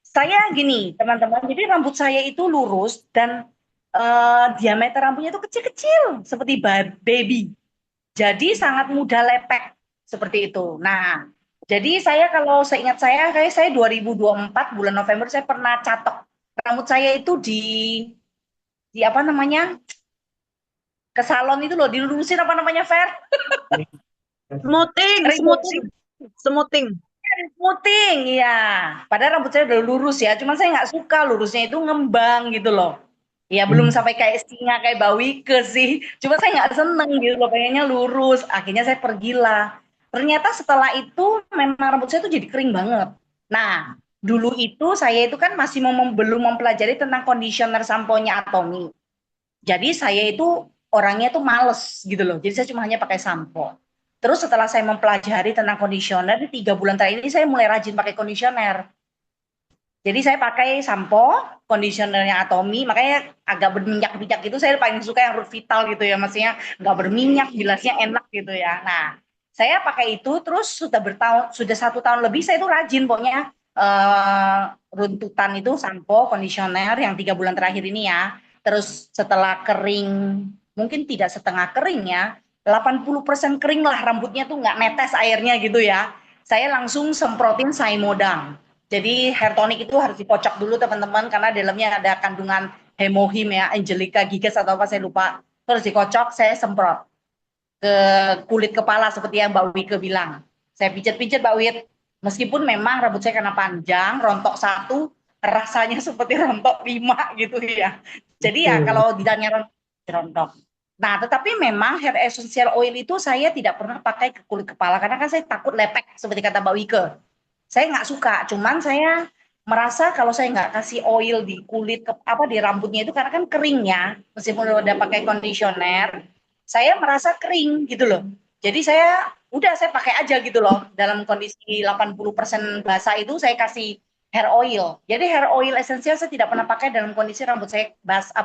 Saya gini, teman-teman, jadi rambut saya itu lurus dan diameter rambutnya itu kecil-kecil seperti baby. Jadi sangat mudah lepek seperti itu. Nah, jadi saya kalau seingat saya, kayak saya 2024 bulan November saya pernah catok rambut saya itu di apa namanya, ke salon itu loh, dilurusin apa namanya, Fer? Smoothing. Smoothing, ya. Padahal rambut saya udah lurus ya, cuman saya nggak suka lurusnya itu ngembang gitu loh. Ya belum sampai kayak singa, kayak Bawike sih. Cuma saya nggak seneng gitu loh, pengennya lurus. Akhirnya saya pergilah. Ternyata setelah itu memang rambut saya tuh jadi kering banget. Nah, dulu itu saya itu kan masih belum mempelajari tentang conditioner sampo-nya Atomy. Jadi saya itu orangnya tuh males gitu loh. Jadi saya cuma hanya pakai sampo. Terus setelah saya mempelajari tentang conditioner, di 3 bulan terakhir ini saya mulai rajin pakai conditioner. Jadi saya pakai sampo, conditionernya Atomy, makanya agak berminyak-minyak gitu. Saya paling suka yang Root Vital gitu ya, maksudnya nggak berminyak, bilasnya enak gitu ya. Nah, saya pakai itu terus sudah 1 tahun lebih saya itu rajin pokoknya runtutan itu sampo, conditioner yang 3 bulan terakhir ini ya. Terus setelah kering mungkin tidak setengah kering ya, 80% kering lah rambutnya tuh nggak netes airnya gitu ya. Saya langsung semprotin Saimodang. Jadi hair tonic itu harus dikocok dulu teman-teman karena dalamnya ada kandungan hemohim ya, Angelica gigas atau apa saya lupa. Terus dikocok, saya semprot ke kulit kepala seperti yang Mbak Wike bilang. Saya pijat-pijat Mbak Wit. Meskipun memang rambut saya karena panjang, rontok satu, rasanya seperti rontok 5 gitu ya. Jadi ya kalau ditanya rontok. Nah, tetapi memang hair essential oil itu saya tidak pernah pakai ke kulit kepala karena kan saya takut lepek seperti kata Mbak Wike. Saya nggak suka, cuman saya merasa kalau saya nggak kasih oil di kulit apa di rambutnya itu karena kan keringnya, meskipun udah pakai conditioner, saya merasa kering gitu loh. Jadi saya pakai aja gitu loh. Dalam kondisi 80% basah itu saya kasih hair oil. Jadi hair oil esensial saya tidak pernah pakai dalam kondisi rambut saya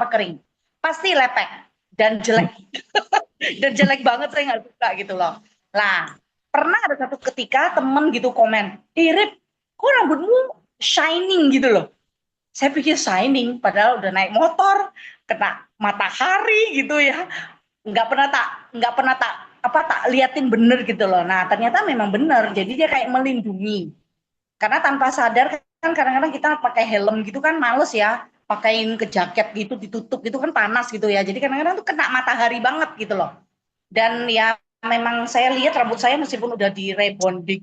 kering. Pasti lepek dan jelek. Dan jelek banget saya nggak suka gitu loh. Nah, pernah ada satu ketika temen gitu komen, Rip, kok rambutmu shining gitu loh. Saya pikir shining, padahal udah naik motor, kena matahari gitu ya. Nggak pernah tak liatin bener gitu loh. Nah, ternyata memang bener. Jadi dia kayak melindungi. Karena tanpa sadar kan kadang-kadang kita pakai helm gitu kan males ya. Pakaiin ke jaket gitu ditutup gitu kan panas gitu ya. Jadi kadang-kadang tuh kena matahari banget gitu loh. Dan ya memang saya lihat rambut saya meskipun udah di rebonding,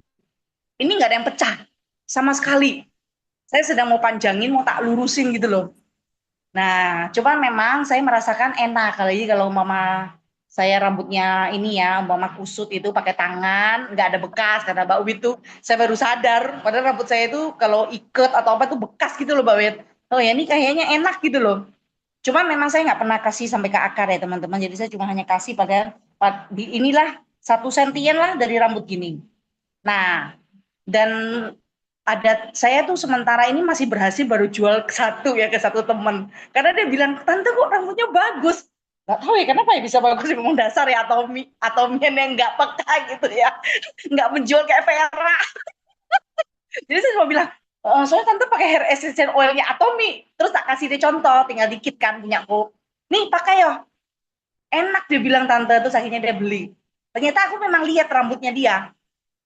ini nggak ada yang pecah sama sekali. Saya sedang mau panjangin, mau tak lurusin gitu loh. Nah, cuman memang saya merasakan enak kali kalau mama saya rambutnya ini ya, mama kusut itu pakai tangan, nggak ada bekas, kata Mbak Wit tuh. Saya baru sadar, padahal rambut saya itu kalau iket atau apa tuh bekas gitu loh Mbak Wit. Oh ya ini kayaknya enak gitu loh. Cuman memang saya nggak pernah kasih sampai ke akar ya teman-teman. Jadi saya cuma hanya kasih pada inilah 1 sentian lah dari rambut gini. Nah, dan saya tuh sementara ini masih berhasil baru jual ke satu teman. Karena dia bilang, tante kok rambutnya bagus. Gak tahu ya kenapa ya bisa bagus, memang dasar ya atomian yang nggak peka gitu ya. Nggak menjual kayak Vera. Jadi saya cuma bilang, soalnya tante pakai hair essential oilnya Atomi. Terus tak kasih dia contoh, tinggal dikit kan punyaku. Nih pakai yo. Enak dia bilang tante, terus akhirnya dia beli. Ternyata aku memang lihat rambutnya dia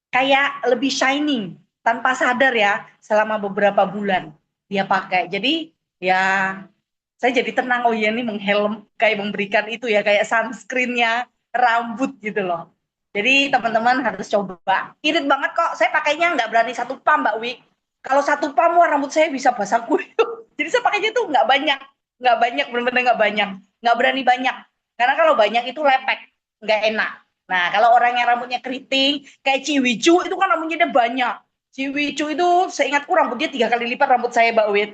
kayak lebih shining tanpa sadar ya selama beberapa bulan dia pakai. Jadi ya saya jadi tenang, oh iya ini menghelm kayak memberikan itu ya kayak sunscreennya rambut gitu loh. Jadi teman-teman harus coba. Irit banget kok, saya pakainya nggak berani 1 pump Mbak Wi. Kalau 1 pump wah rambut saya bisa basah kuyup. Jadi saya pakainya tuh nggak banyak, benar-benar nggak berani banyak. Karena kalau banyak itu lepek, nggak enak. Nah, kalau orang yang rambutnya keriting, kayak Ciwiju, itu kan rambutnya dia banyak. Ciwiju itu, seingatku rambutnya 3 kali lipat rambut saya, Mbak Wit.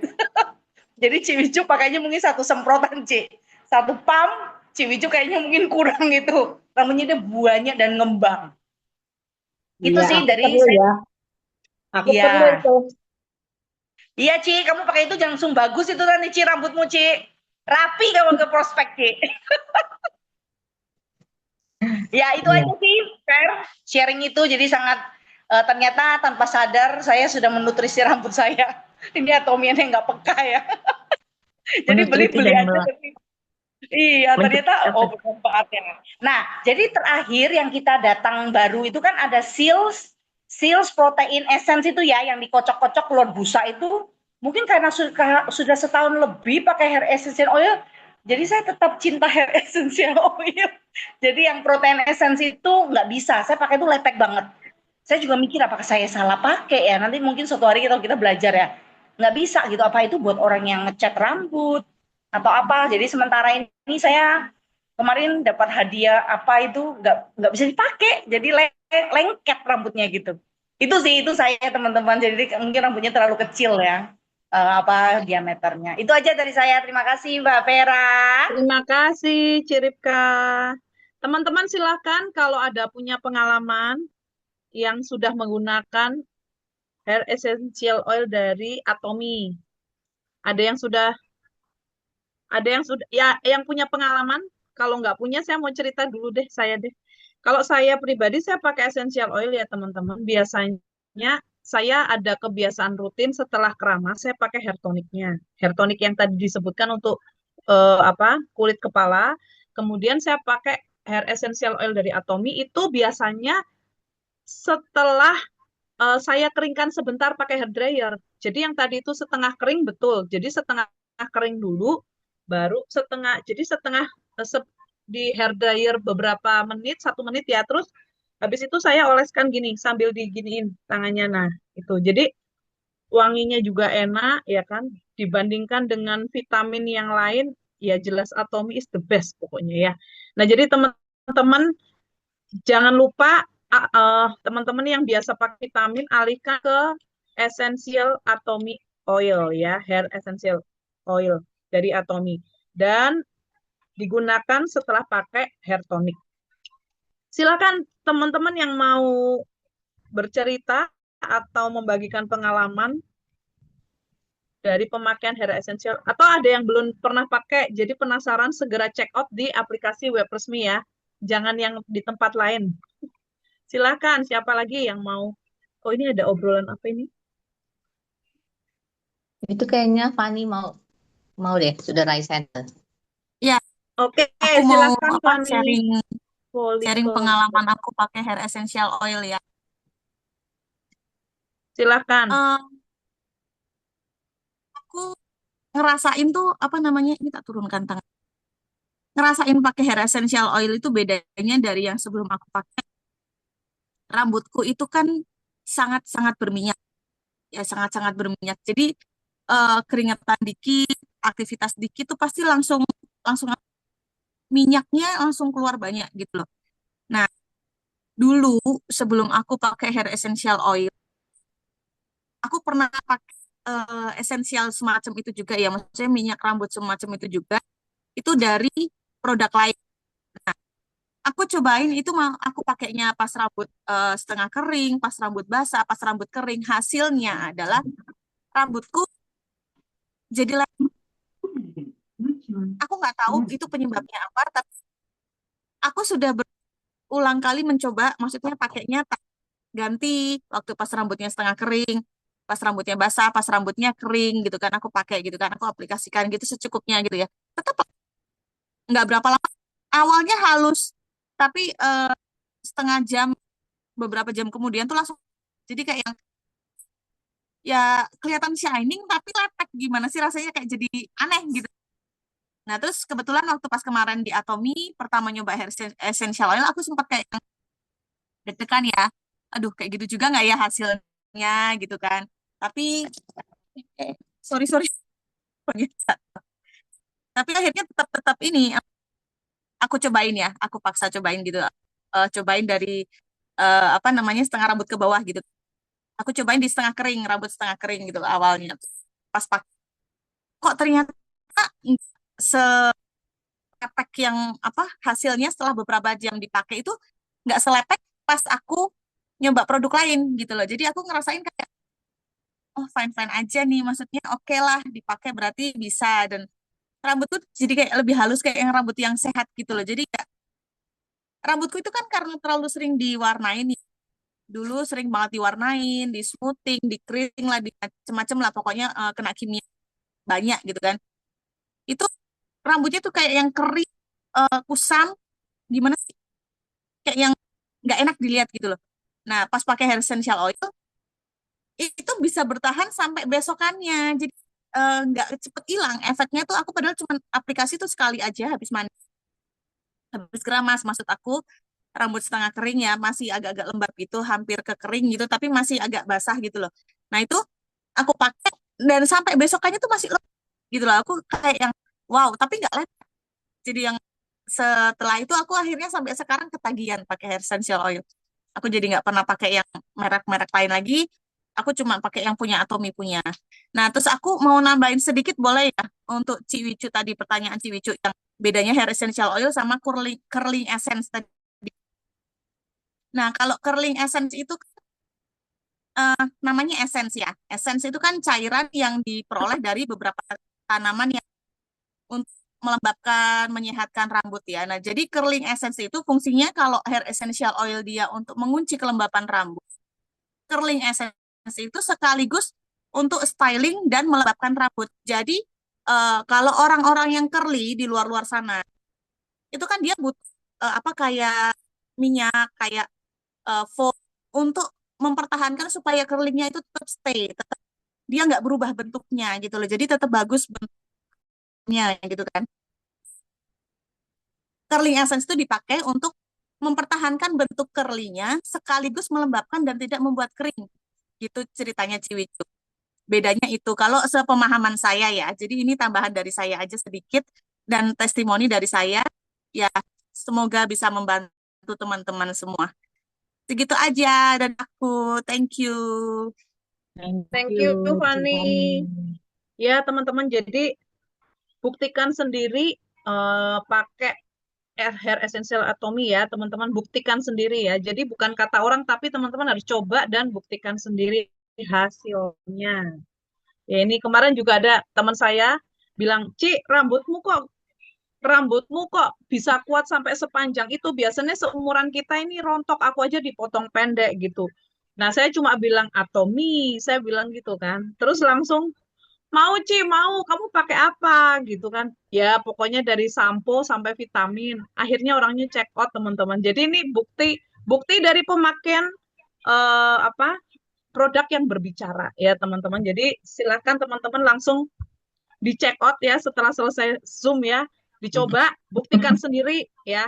Jadi Ciwiju pakainya mungkin 1 semprotan, Ci. 1 pump, Ciwiju kayaknya mungkin kurang itu. Rambutnya dia banyak dan ngembang. Itu Iya, sih aku dari perlu saya. ya. Aku Iya. perlu itu. Iya, Ci, kamu pakai itu langsung bagus itu nanti, Ci, rambutmu, Ci. Rapi kamu ke prospek, Ci. Ya itu Iya. aja sih Fer, sharing itu jadi sangat ternyata tanpa sadar saya sudah menutrisi rambut saya. Ini atomiannya nggak peka ya. Jadi Menutrisi beli dan aja. Iya ternyata mencegah. bermanfaatnya. Nah jadi terakhir yang kita datang baru itu kan ada Seals Protein Essence itu ya yang dikocok-kocok keluar busa itu. Mungkin karena sudah setahun lebih pakai hair essential oil, jadi saya tetap cinta hair essential oil. Jadi yang protein essence itu nggak bisa, saya pakai itu lepek banget. Saya juga mikir apakah saya salah pakai ya, nanti mungkin suatu hari kita belajar ya. Nggak bisa gitu, apa itu buat orang yang ngecat rambut atau apa. Jadi sementara ini saya kemarin dapat hadiah apa itu nggak bisa dipakai, jadi lengket rambutnya gitu. Itu sih, itu saya teman-teman, jadi mungkin rambutnya terlalu kecil ya. Diameternya. Itu aja dari saya. Terima kasih Mbak Vera. Terima kasih, Ciripka. Teman-teman silakan kalau ada punya pengalaman yang sudah menggunakan hair essential oil dari Atomi. Ada yang sudah ya yang punya pengalaman. Kalau nggak punya, saya mau cerita dulu deh, saya deh. Kalau saya pribadi, saya pakai essential oil ya teman-teman. Biasanya saya ada kebiasaan rutin setelah keramas, saya pakai hair tonicnya. Hair tonic yang tadi disebutkan untuk kulit kepala. Kemudian saya pakai hair essential oil dari Atomy itu biasanya setelah saya keringkan sebentar pakai hair dryer. Jadi yang tadi itu setengah kering betul. Jadi setengah kering dulu, baru setengah. Jadi setengah di hair dryer beberapa menit, 1 menit ya. Terus habis itu saya oleskan gini sambil diginiin tangannya. Nah itu. Jadi wanginya juga enak ya kan. Dibandingkan dengan vitamin yang lain, ya jelas Atomy is the best pokoknya ya. Nah jadi teman-teman jangan lupa teman-teman yang biasa pakai vitamin alihkan ke essential Atomy oil ya, hair essential oil dari Atomy dan digunakan setelah pakai hair tonic. Silakan teman-teman yang mau bercerita atau membagikan pengalaman dari pemakaian hair essential atau ada yang belum pernah pakai jadi penasaran segera check out di aplikasi web resmi ya. Jangan yang di tempat lain. Silakan, siapa lagi yang mau? Oh, ini ada obrolan apa ini? Itu kayaknya Fani mau deh, sudah raise hand. Ya, Oke, aku mau silakan apa Fani. sharing Boleh. pengalaman aku pakai hair essential oil ya. Silakan. Aku ngerasain tuh apa namanya, ini tak turunkan tangan. Ngerasain pakai hair essential oil itu bedanya dari yang sebelum aku pakai. Rambutku itu kan sangat-sangat berminyak. Ya, sangat-sangat berminyak. Jadi keringetan dikit, aktivitas dikit tuh pasti langsung minyaknya langsung keluar banyak gitu loh. Nah, dulu sebelum aku pakai hair essential oil, aku pernah pakai esensial semacam itu juga ya, maksudnya minyak rambut semacam itu juga, itu dari produk lain. Nah, aku cobain itu aku pakainya pas rambut setengah kering, pas rambut basah, pas rambut kering. Hasilnya adalah rambutku jadi aku nggak tahu itu penyebabnya apa, tapi aku sudah berulang kali mencoba, maksudnya pakainya ganti waktu pas rambutnya setengah kering, pas rambutnya basah, pas rambutnya kering gitu kan, aku pakai gitu kan, aku aplikasikan gitu secukupnya gitu ya. Tetap nggak berapa lama, awalnya halus, tapi setengah jam, beberapa jam kemudian tuh langsung jadi kayak yang ya kelihatan shining tapi lepek, gimana sih rasanya, kayak jadi aneh gitu. Nah terus kebetulan waktu pas kemarin di Atomy pertama nyoba hair essential oil, aku sempat kayak deg-degan ya, aduh kayak gitu juga nggak ya hasilnya gitu kan. Tapi sorry tapi akhirnya tetap ini aku cobain ya, aku paksa cobain gitu. Cobain dari apa namanya, setengah rambut ke bawah gitu, aku cobain di setengah kering, rambut setengah kering gitu awalnya. Pas pakai kok ternyata se efek yang apa hasilnya setelah beberapa jam dipakai itu nggak selepek pas aku nyoba produk lain gitu loh. Jadi aku ngerasain kayak oh fine aja nih, maksudnya oke lah dipakai berarti bisa, dan rambutku jadi kayak lebih halus, kayak yang rambut yang sehat gitu loh. Jadi kayak rambutku itu kan karena terlalu sering diwarnain ya. Dulu sering banget diwarnain, di smoothing, di kering lah, di macem-macem lah pokoknya, kena kimia banyak gitu kan. Itu rambutnya tuh kayak yang kering, kusam, gimana sih? Kayak yang nggak enak dilihat gitu loh. Nah, pas pakai hair essential oil itu bisa bertahan sampai besokannya. Jadi nggak cepet hilang. Efeknya tuh aku padahal cuma aplikasi tuh sekali aja habis mandi. Habis keramas, maksud aku rambut setengah kering ya, masih agak-agak lembab gitu, hampir ke kering gitu, tapi masih agak basah gitu loh. Nah, itu aku pakai dan sampai besokannya tuh masih lembab gitu loh. Aku kayak yang wow, tapi nggak lepek. Jadi yang setelah itu aku akhirnya sampai sekarang ketagihan pakai hair essential oil. Aku jadi nggak pernah pakai yang merek-merek lain lagi. Aku cuma pakai yang punya Atomy punya. Nah, terus aku mau nambahin sedikit boleh ya untuk Ciwicu tadi, pertanyaan Ciwicu yang bedanya hair essential oil sama curling essence tadi. Nah, kalau curling essence itu namanya essence ya. Essence itu kan cairan yang diperoleh dari beberapa tanaman yang untuk melembabkan, menyehatkan rambut ya. Nah, jadi curling essence itu fungsinya kalau hair essential oil dia untuk mengunci kelembapan rambut. Curling essence itu sekaligus untuk styling dan melembabkan rambut. Jadi kalau orang-orang yang curly di luar-luar sana itu kan dia butuh apa kayak minyak, kayak foam untuk mempertahankan supaya curlingnya itu tetap stay, tetap dia nggak berubah bentuknya gitu loh. Jadi tetap bagus bentuknya gitu kan. Curling essence itu dipakai untuk mempertahankan bentuk curlingnya sekaligus melembabkan dan tidak membuat kering. Gitu ceritanya Ciwicu. Bedanya itu kalau sepemahaman saya ya. Jadi ini tambahan dari saya aja sedikit dan testimoni dari saya. Ya, semoga bisa membantu teman-teman semua. Segitu aja dan aku. Thank you. Thank you, Fani. Tiffany. Ya, teman-teman, jadi buktikan sendiri pakai hair essential Atomy ya, teman-teman buktikan sendiri ya. Jadi bukan kata orang, tapi teman-teman harus coba dan buktikan sendiri hasilnya. Ya, ini kemarin juga ada teman saya bilang, Ci, rambutmu kok bisa kuat sampai sepanjang itu. Biasanya seumuran kita ini rontok, aku aja dipotong pendek gitu. Nah, saya cuma bilang Atomy, saya bilang gitu kan. Terus langsung mau Ci, mau kamu pakai apa gitu kan. Ya, pokoknya dari sampo sampai vitamin. Akhirnya orangnya check out, teman-teman. Jadi ini bukti bukti dari pemakaian apa produk yang berbicara ya, teman-teman. Jadi silakan teman-teman langsung di check out ya setelah selesai Zoom ya. Dicoba, buktikan sendiri ya.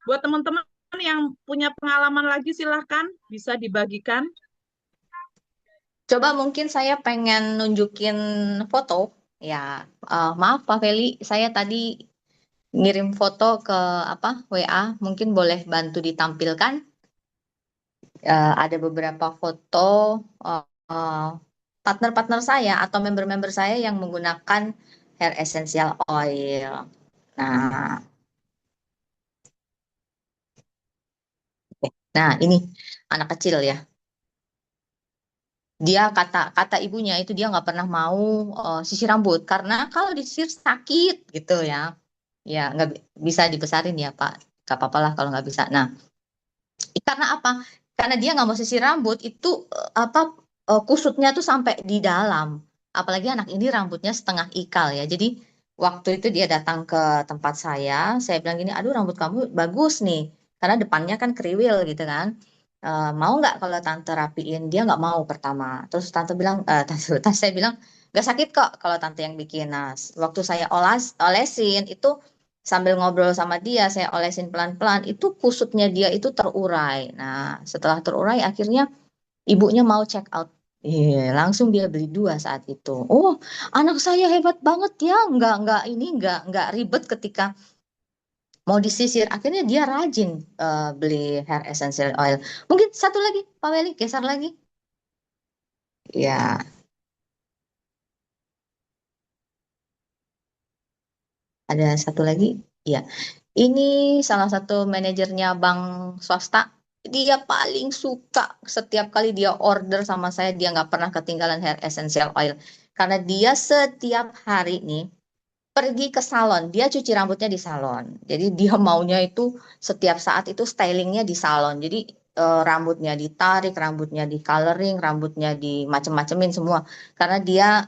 Buat teman-teman yang punya pengalaman lagi silahkan bisa dibagikan. Coba mungkin saya pengen nunjukin foto. Ya, maaf Pak Feli, saya tadi ngirim foto ke WA, mungkin boleh bantu ditampilkan. Ada beberapa foto partner-partner saya atau member-member saya yang menggunakan hair essential oil. Nah, nah ini anak kecil ya. Dia kata ibunya itu dia nggak pernah mau sisir rambut karena kalau disisir sakit gitu ya. Ya nggak bisa dibesarin ya Pak. Gak apa-apa lah kalau nggak bisa. Nah, karena apa? Karena dia nggak mau sisir rambut itu kusutnya tuh sampai di dalam. Apalagi anak ini rambutnya setengah ikal ya. Jadi waktu itu dia datang ke tempat saya bilang gini, aduh rambut kamu bagus nih, karena depannya kan kriwil gitu kan. Mau nggak kalau tante rapiin? Dia nggak mau pertama. Terus tante bilang, tante saya bilang nggak sakit kok kalau tante yang bikin. Nah, waktu saya olesin itu sambil ngobrol sama dia, saya olesin pelan-pelan, itu kusutnya dia itu terurai. Nah, setelah terurai, akhirnya ibunya mau check out. Langsung dia beli 2 saat itu. Oh, anak saya hebat banget ya, nggak ribet ketika mau disisir. Akhirnya dia rajin beli hair essential oil. Mungkin satu lagi, Pak Weli, geser lagi. Ya, ada satu lagi. Ya, ini salah satu manajernya bank swasta. Dia paling suka setiap kali dia order sama saya, dia nggak pernah ketinggalan hair essential oil. Karena dia setiap hari nih pergi ke salon, dia cuci rambutnya di salon. Jadi dia maunya itu setiap saat itu stylingnya di salon. Jadi rambutnya ditarik, rambutnya di coloring, rambutnya di macem-macemin semua. Karena dia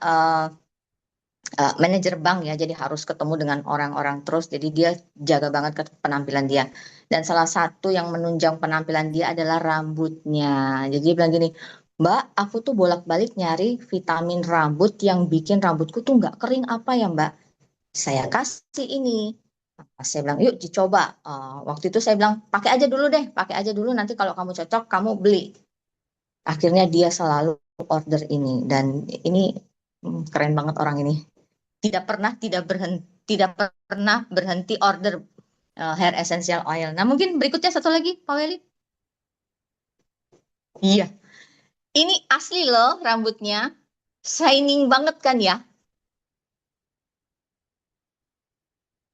manajer bank ya, jadi harus ketemu dengan orang-orang terus. Jadi dia jaga banget ke penampilan dia. Dan salah satu yang menunjang penampilan dia adalah rambutnya. Jadi dia bilang gini, Mbak, aku tuh bolak-balik nyari vitamin rambut yang bikin rambutku tuh nggak kering apa ya Mbak? Saya kasih ini. Saya bilang, yuk dicoba. Waktu itu saya bilang, pakai aja dulu deh, pakai aja dulu. Nanti kalau kamu cocok, kamu beli. Akhirnya dia selalu order ini. Dan ini keren banget orang ini. Tidak pernah berhenti order hair essential oil. Nah, mungkin berikutnya satu lagi, Pak Weli. Iya, ini asli loh rambutnya. Shining banget kan ya.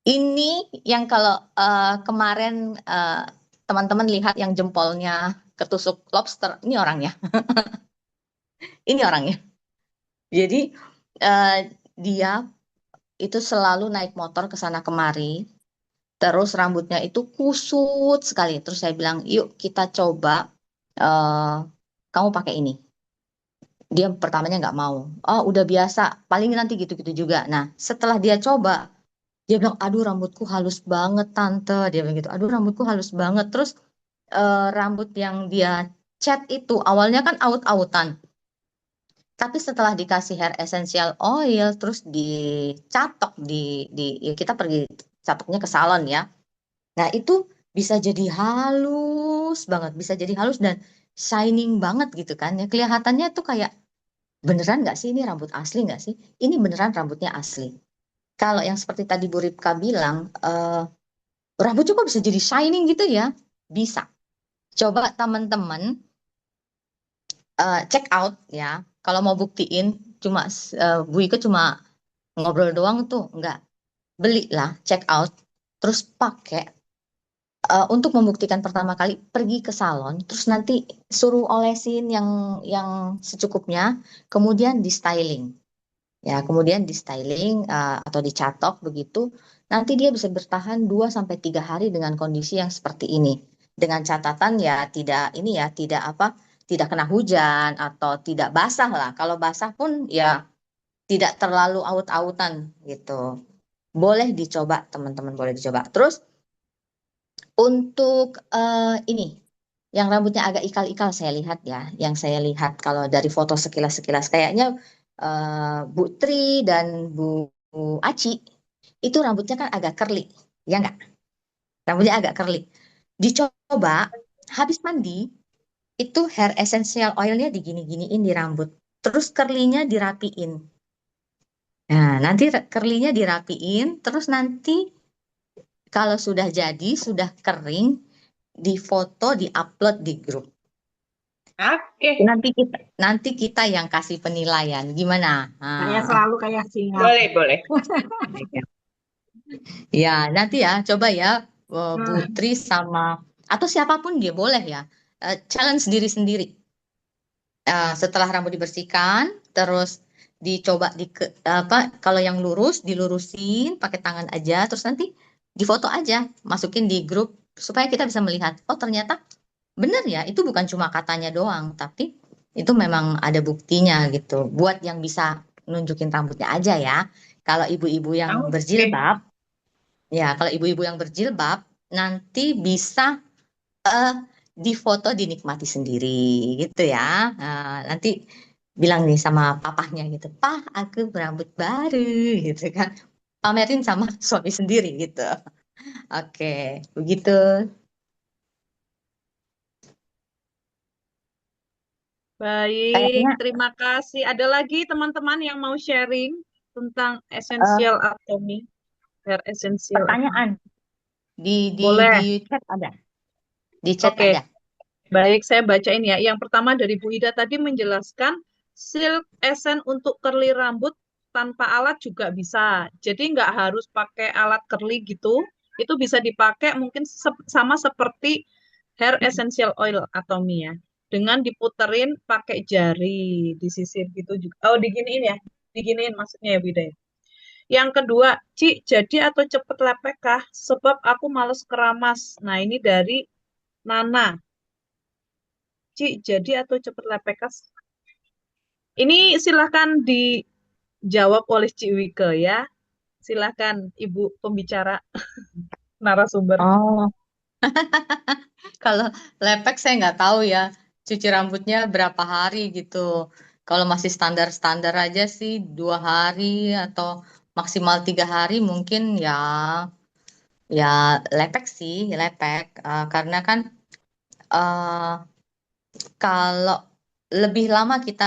Ini yang kalau kemarin teman-teman lihat yang jempolnya ketusuk lobster, ini orangnya. Ini orangnya. Jadi dia itu selalu naik motor ke sana kemari. Terus rambutnya itu kusut sekali. Terus saya bilang, yuk kita coba kamu pakai ini. Dia pertamanya nggak mau. Oh, udah biasa. Paling nanti gitu-gitu juga. Nah, setelah dia coba, Dia bilang, aduh rambutku halus banget tante. Dia bilang gitu, aduh rambutku halus banget. Terus rambut yang dia cat itu awalnya kan aut-autan. Tapi setelah dikasih hair essential oil, terus dicatok ya kita pergi catoknya ke salon ya. Nah itu bisa jadi halus banget, bisa jadi halus dan shining banget gitu kan ya. Kelihatannya tuh kayak beneran nggak sih ini rambut asli nggak sih? Ini beneran rambutnya asli. Kalau yang seperti tadi Bu Ripka bilang, rambutnya kok bisa jadi shining gitu ya? Bisa. Coba teman-teman check out ya. Kalau mau buktiin, cuma Bu Ika cuma ngobrol doang tuh, enggak. Belilah, check out, terus pakai untuk membuktikan pertama kali pergi ke salon, terus nanti suruh olesin yang secukupnya, kemudian di styling. Ya, kemudian di styling atau dicatok begitu, nanti dia bisa bertahan 2 sampai 3 hari dengan kondisi yang seperti ini. Dengan catatan ya tidak ini ya, tidak apa, tidak kena hujan atau tidak basah lah. Kalau basah pun ya tidak terlalu aut-autan gitu. Boleh dicoba, teman-teman boleh dicoba. Terus untuk ini yang rambutnya agak ikal-ikal saya lihat ya, yang saya lihat kalau dari foto sekilas-sekilas kayaknya Bu Tri dan Bu Aci itu rambutnya kan agak curly, ya nggak? Rambutnya agak curly. Dicoba habis mandi itu hair essential oilnya digini-giniin di rambut, terus curly-nya dirapiin. Nah, nanti curly-nya dirapiin, terus nanti kalau sudah jadi, sudah kering, difoto, diupload di grup. Oke, Nanti kita yang kasih penilaian. Gimana? saya Ah, selalu kayak singa. Boleh. ya, nanti ya, coba ya, Bu Hmm. Tri sama atau siapapun dia boleh ya, challenge diri sendiri. Setelah rambut dibersihkan, terus dicoba apa? Kalau yang lurus, dilurusin pakai tangan aja, terus nanti difoto aja, masukin di grup supaya kita bisa melihat. Oh, ternyata benar ya, itu bukan cuma katanya doang, tapi itu memang ada buktinya gitu. Buat yang bisa nunjukin rambutnya aja ya. Kalau ibu-ibu yang Oke. berjilbab, ya kalau ibu-ibu yang berjilbab nanti bisa eh, difoto dinikmati sendiri gitu ya. Nanti bilang nih sama papahnya gitu, Pah, aku berambut baru gitu kan. Pamerin sama suami sendiri gitu. Oke, begitu. Baik, Kayaknya terima kasih. Ada lagi teman-teman yang mau sharing tentang eh, essential atomy, hair essential atomy? pertanyaan di Boleh. chat ada. Di chat Oke, ada. baik, saya bacain ya. Yang pertama dari Bu Ida tadi menjelaskan silk essence untuk curly rambut tanpa alat juga bisa. Jadi nggak harus pakai alat curly gitu. Itu bisa dipakai mungkin sama seperti hair essential oil atomy ya. Dengan diputerin pakai jari, disisir gitu juga. Oh, diginiin ya. Diginiin maksudnya ya Bu Ida ya. Yang kedua, Ci, jadi atau cepet lepek kah? Sebab aku males keramas. Nah, ini dari Nana. Ci, jadi atau cepet lepek kah? Ini silahkan dijawab oleh Ci Wike ya. Silahkan Ibu pembicara narasumber. Oh, kalau lepek saya nggak tahu ya. Cuci rambutnya berapa hari gitu. Kalau masih standar-standar aja sih 2 hari atau maksimal 3 hari mungkin ya lepek sih lepek. Karena kan eh, kalau lebih lama kita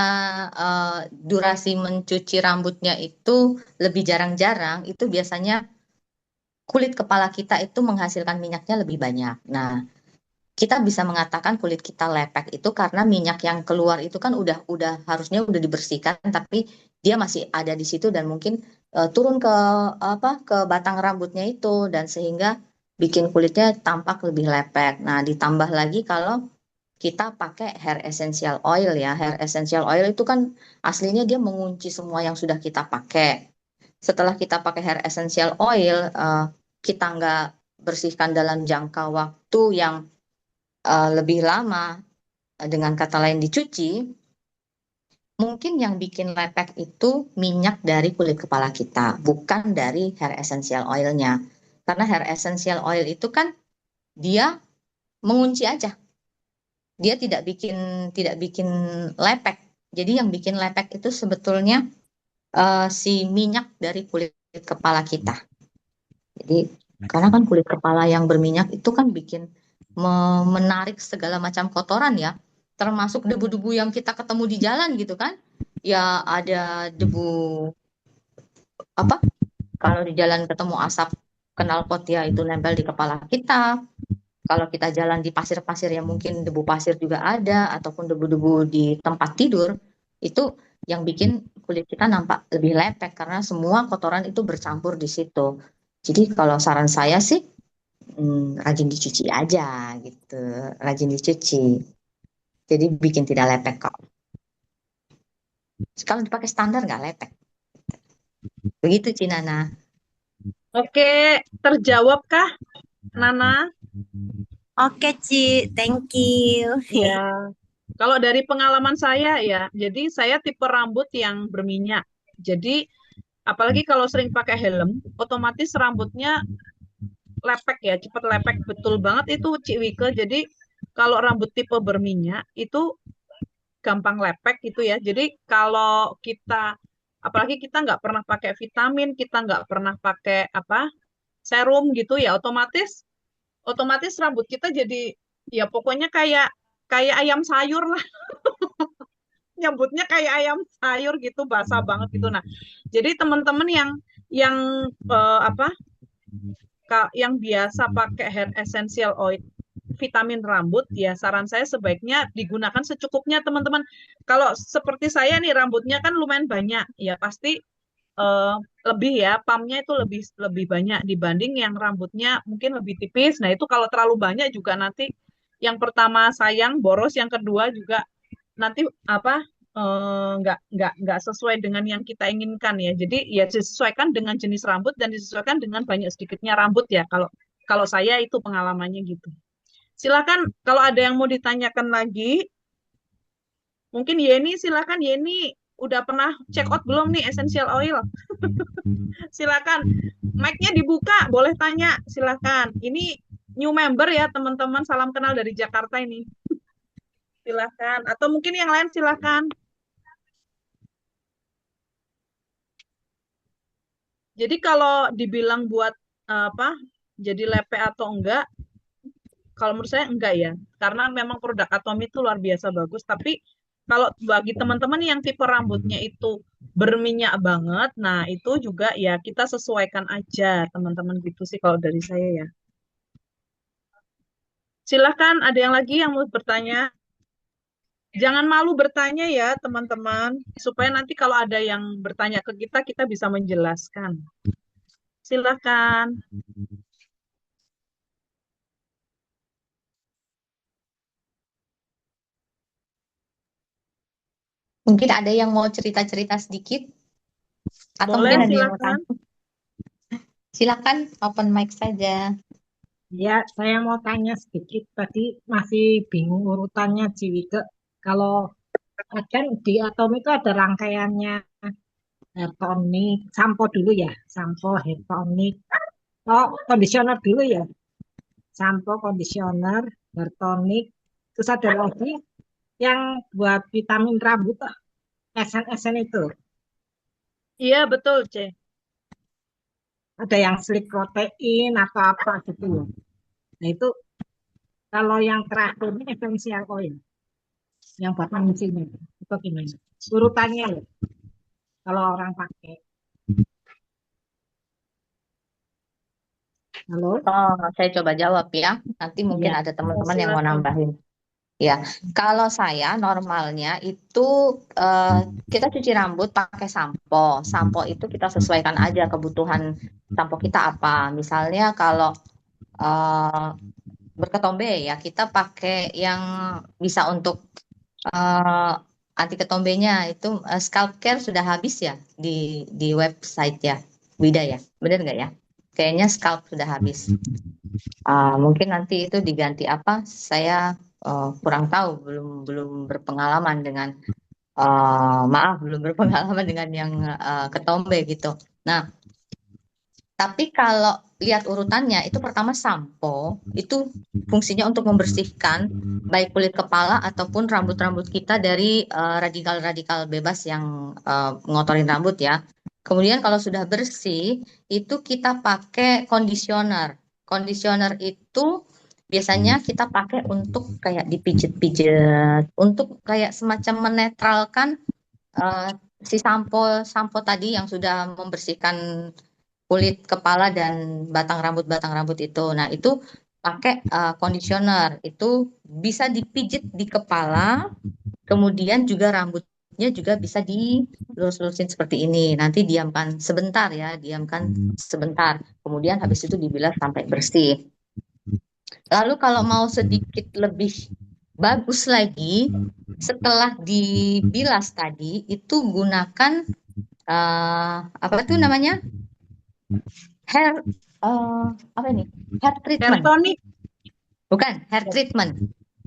durasi mencuci rambutnya itu lebih jarang-jarang, itu biasanya kulit kepala kita itu menghasilkan minyaknya lebih banyak. Nah, kita bisa mengatakan kulit kita lepek itu karena minyak yang keluar itu kan udah harusnya udah dibersihkan, tapi dia masih ada di situ dan mungkin turun ke apa ke batang rambutnya itu dan sehingga bikin kulitnya tampak lebih lepek. Nah, ditambah lagi kalau kita pakai hair essential oil ya. Hair essential oil itu kan aslinya dia mengunci semua yang sudah kita pakai. Setelah kita pakai hair essential oil, kita nggak bersihkan dalam jangka waktu yang lebih lama, dengan kata lain dicuci, mungkin yang bikin lepek itu minyak dari kulit kepala kita, bukan dari hair essential oil-nya. Karena hair essential oil itu kan dia mengunci aja. Dia tidak bikin lepek. Jadi yang bikin lepek itu sebetulnya si minyak dari kulit kepala kita. Jadi karena kan kulit kepala yang berminyak itu kan bikin menarik segala macam kotoran ya, termasuk debu-debu yang kita ketemu di jalan gitu kan. Ya ada debu apa? Kalau di jalan ketemu asap knalpot ya itu nempel di kepala kita. Kalau kita jalan di pasir-pasir ya mungkin debu pasir juga ada, ataupun debu-debu di tempat tidur, itu yang bikin kulit kita nampak lebih lepek karena semua kotoran itu bercampur di situ. Jadi kalau saran saya sih rajin dicuci aja gitu, rajin dicuci. Jadi bikin tidak lepek kok. Kalau dipakai standar nggak lepek. Begitu Cinana. Oke, terjawab kah, Nana? Oke, Ci, thank you. Ya, kalau dari pengalaman saya ya, jadi saya tipe rambut yang berminyak. Jadi apalagi kalau sering pakai helm, otomatis rambutnya lepek ya, cepat lepek. Betul banget itu Cik Wike. Jadi kalau rambut tipe berminyak itu gampang lepek gitu ya. Jadi kalau kita, apalagi kita nggak pernah pakai vitamin, kita nggak pernah pakai apa serum gitu ya, otomatis rambut kita jadi ya pokoknya kayak kayak ayam sayur lah. Nyambutnya kayak ayam sayur gitu, basah banget gitu. Nah, jadi teman-teman yang apa yang biasa pakai hair essential oil vitamin rambut ya, saran saya sebaiknya digunakan secukupnya teman-teman. Kalau seperti saya nih rambutnya kan lumayan banyak ya, pasti eh, lebih ya, pumpnya itu lebih lebih banyak dibanding yang rambutnya mungkin lebih tipis. Nah itu kalau terlalu banyak juga nanti yang pertama sayang boros, yang kedua juga nanti apa nggak sesuai dengan yang kita inginkan ya. Jadi ya disesuaikan dengan jenis rambut dan disesuaikan dengan banyak sedikitnya rambut ya. Kalau kalau saya itu pengalamannya gitu. Silakan kalau ada yang mau ditanyakan lagi, mungkin Yeni, silakan Yeni, udah pernah check out belum nih essential oil? Silakan, mic-nya dibuka, boleh tanya, silakan. Ini new member ya teman-teman, salam kenal dari Jakarta ini. Silakan, atau mungkin yang lain silakan. Jadi kalau dibilang buat apa, jadi lepek atau enggak, kalau menurut saya enggak ya, karena memang produk Atomy itu luar biasa bagus. Tapi kalau bagi teman-teman yang tipe rambutnya itu berminyak banget, nah itu juga ya kita sesuaikan aja teman-teman gitu sih kalau dari saya ya. Silahkan ada yang lagi yang mau bertanya? Jangan malu bertanya ya teman-teman, supaya nanti kalau ada yang bertanya ke kita, kita bisa menjelaskan. Silahkan. Mungkin ada yang mau cerita-cerita sedikit, atau Boleh, mungkin ada yang mau silakan. tanya. Silakan open mic saja. Ya, saya mau tanya sedikit. Tadi masih bingung urutannya Ciwike. Kalau kan di Atom itu ada rangkaiannya hair tonic, sampo dulu ya, sampo hair tonic. Oh, conditioner dulu ya, sampo, conditioner, hair tonic. Terus ada lagi yang buat vitamin rambut, esen-esen itu. Iya, betul, C. Ada yang sleek protein atau apa gitu ya. Nah itu kalau yang terakhir ini essential oil, yang buat menguncinya itu gimana? Urutannya ya, kalau orang pakai. Halo? Oh, saya coba jawab ya. Nanti mungkin Ya, ada teman-teman yang mau Silakan. nambahin. Ya, kalau saya normalnya itu kita cuci rambut pakai sampo. Sampo itu kita sesuaikan aja kebutuhan sampo kita apa. Misalnya kalau berketombe ya kita pakai yang bisa untuk anti ketombenya itu scalp care sudah habis ya di website ya Wida ya, benar nggak ya? Kayaknya scalp sudah habis. Mungkin nanti itu diganti apa? Saya kurang tahu, belum berpengalaman dengan Maaf, belum berpengalaman dengan yang ketombe gitu. Nah, tapi kalau lihat urutannya, itu pertama sampo, itu fungsinya untuk membersihkan baik kulit kepala ataupun rambut-rambut kita dari radikal-radikal bebas yang ngotorin rambut ya. Kemudian kalau sudah bersih, itu kita pakai conditioner. Conditioner itu biasanya kita pakai untuk kayak dipijet-pijet, untuk kayak semacam menetralkan eh, si sampo tadi yang sudah membersihkan kulit kepala dan batang rambut itu. Nah, itu pakai conditioner. Itu bisa dipijit di kepala, kemudian juga rambutnya juga bisa dilurus-lurusin seperti ini. Nanti diamkan sebentar ya, diamkan sebentar. Kemudian habis itu dibilas sampai bersih. Lalu kalau mau sedikit lebih bagus lagi, setelah dibilas tadi, itu gunakan apa itu namanya? Hair apa ini? Hair Hair treatment. tonic. Bukan, hair treatment.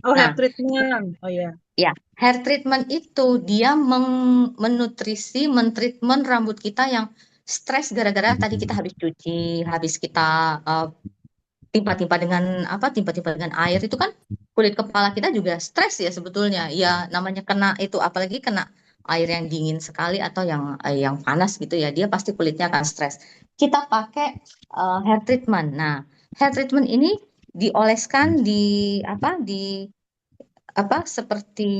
Oh, hair Nah, treatment. Oh ya. ya, hair treatment itu dia menutrisi, mentreatment rambut kita yang stres gara-gara tadi kita habis cuci, habis kita timpa-timpa dengan timpa-timpa dengan air itu kan kulit kepala kita juga stres ya sebetulnya. Ya namanya kena itu, apalagi kena air yang dingin sekali atau yang panas gitu ya, dia pasti kulitnya akan stres. Kita pakai hair treatment. Nah, hair treatment ini dioleskan seperti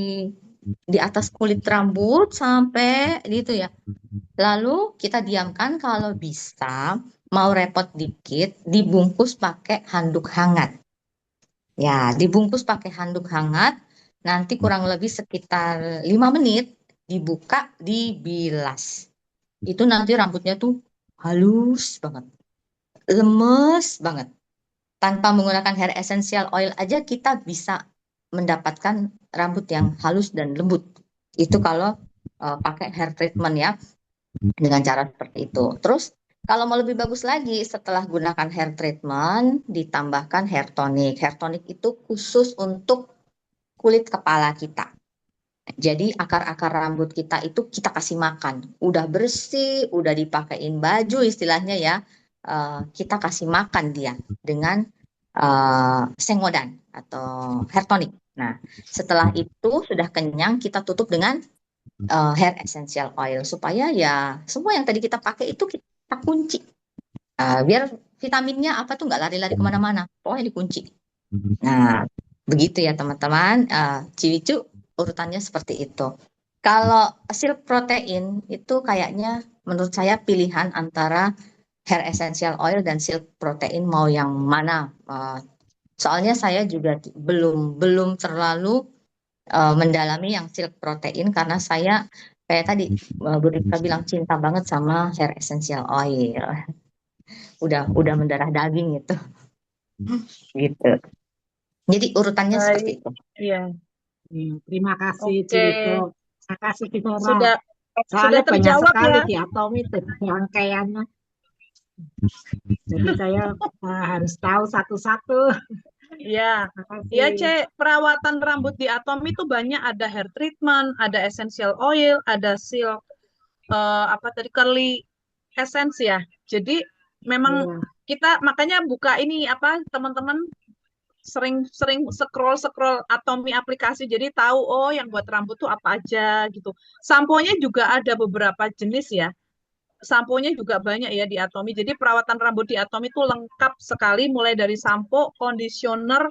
di atas kulit rambut sampai gitu ya. Lalu kita diamkan, kalau bisa mau repot dikit dibungkus pakai handuk hangat. Ya, dibungkus pakai handuk hangat, nanti kurang lebih sekitar 5 menit dibuka, dibilas. Itu nanti rambutnya tuh halus banget, lemes banget. Tanpa menggunakan hair essential oil aja kita bisa mendapatkan rambut yang halus dan lembut. Itu kalau pakai hair treatment ya, dengan cara seperti itu. Terus kalau mau lebih bagus lagi, setelah gunakan hair treatment, ditambahkan hair tonic. Hair tonic itu khusus untuk kulit kepala kita. Jadi akar-akar rambut kita itu kita kasih makan. Udah bersih, udah dipakein baju istilahnya ya. Kita kasih makan dia dengan sengodan atau hair tonic. Nah, setelah itu sudah kenyang, kita tutup dengan hair essential oil supaya ya semua yang tadi kita pakai itu kita kunci. Biar vitaminnya apa tuh nggak lari-lari kemana-mana. Pokoknya dikunci. Nah, begitu ya teman-teman. Ciwicu urutannya seperti itu. Kalau silk protein itu kayaknya menurut saya pilihan antara hair essential oil dan silk protein mau yang mana. Soalnya saya juga belum terlalu mendalami yang silk protein karena saya kayak tadi Bu Rika bilang cinta banget sama hair essential oil. Udah mendarah daging gitu. Gitu. Jadi urutannya seperti Baik. itu. Iya. Terima kasih Oke. Ciwiko. Terima kasih Kita Sudah Soalnya banyak terjawab sekali ya. di Atomi rangkaiannya. Jadi saya harus tahu satu-satu. Iya. Terima Iya, kasih. perawatan rambut di Atom itu banyak, ada hair treatment, ada essential oil, ada silk curly essence ya. Jadi memang Iya. kita makanya buka ini teman-teman sering scroll Atomi aplikasi, jadi tahu oh yang buat rambut tuh apa aja gitu. Samponya juga ada beberapa jenis ya. Samponya juga banyak ya di Atomi. Jadi perawatan rambut di Atomi itu lengkap sekali, mulai dari sampo, conditioner,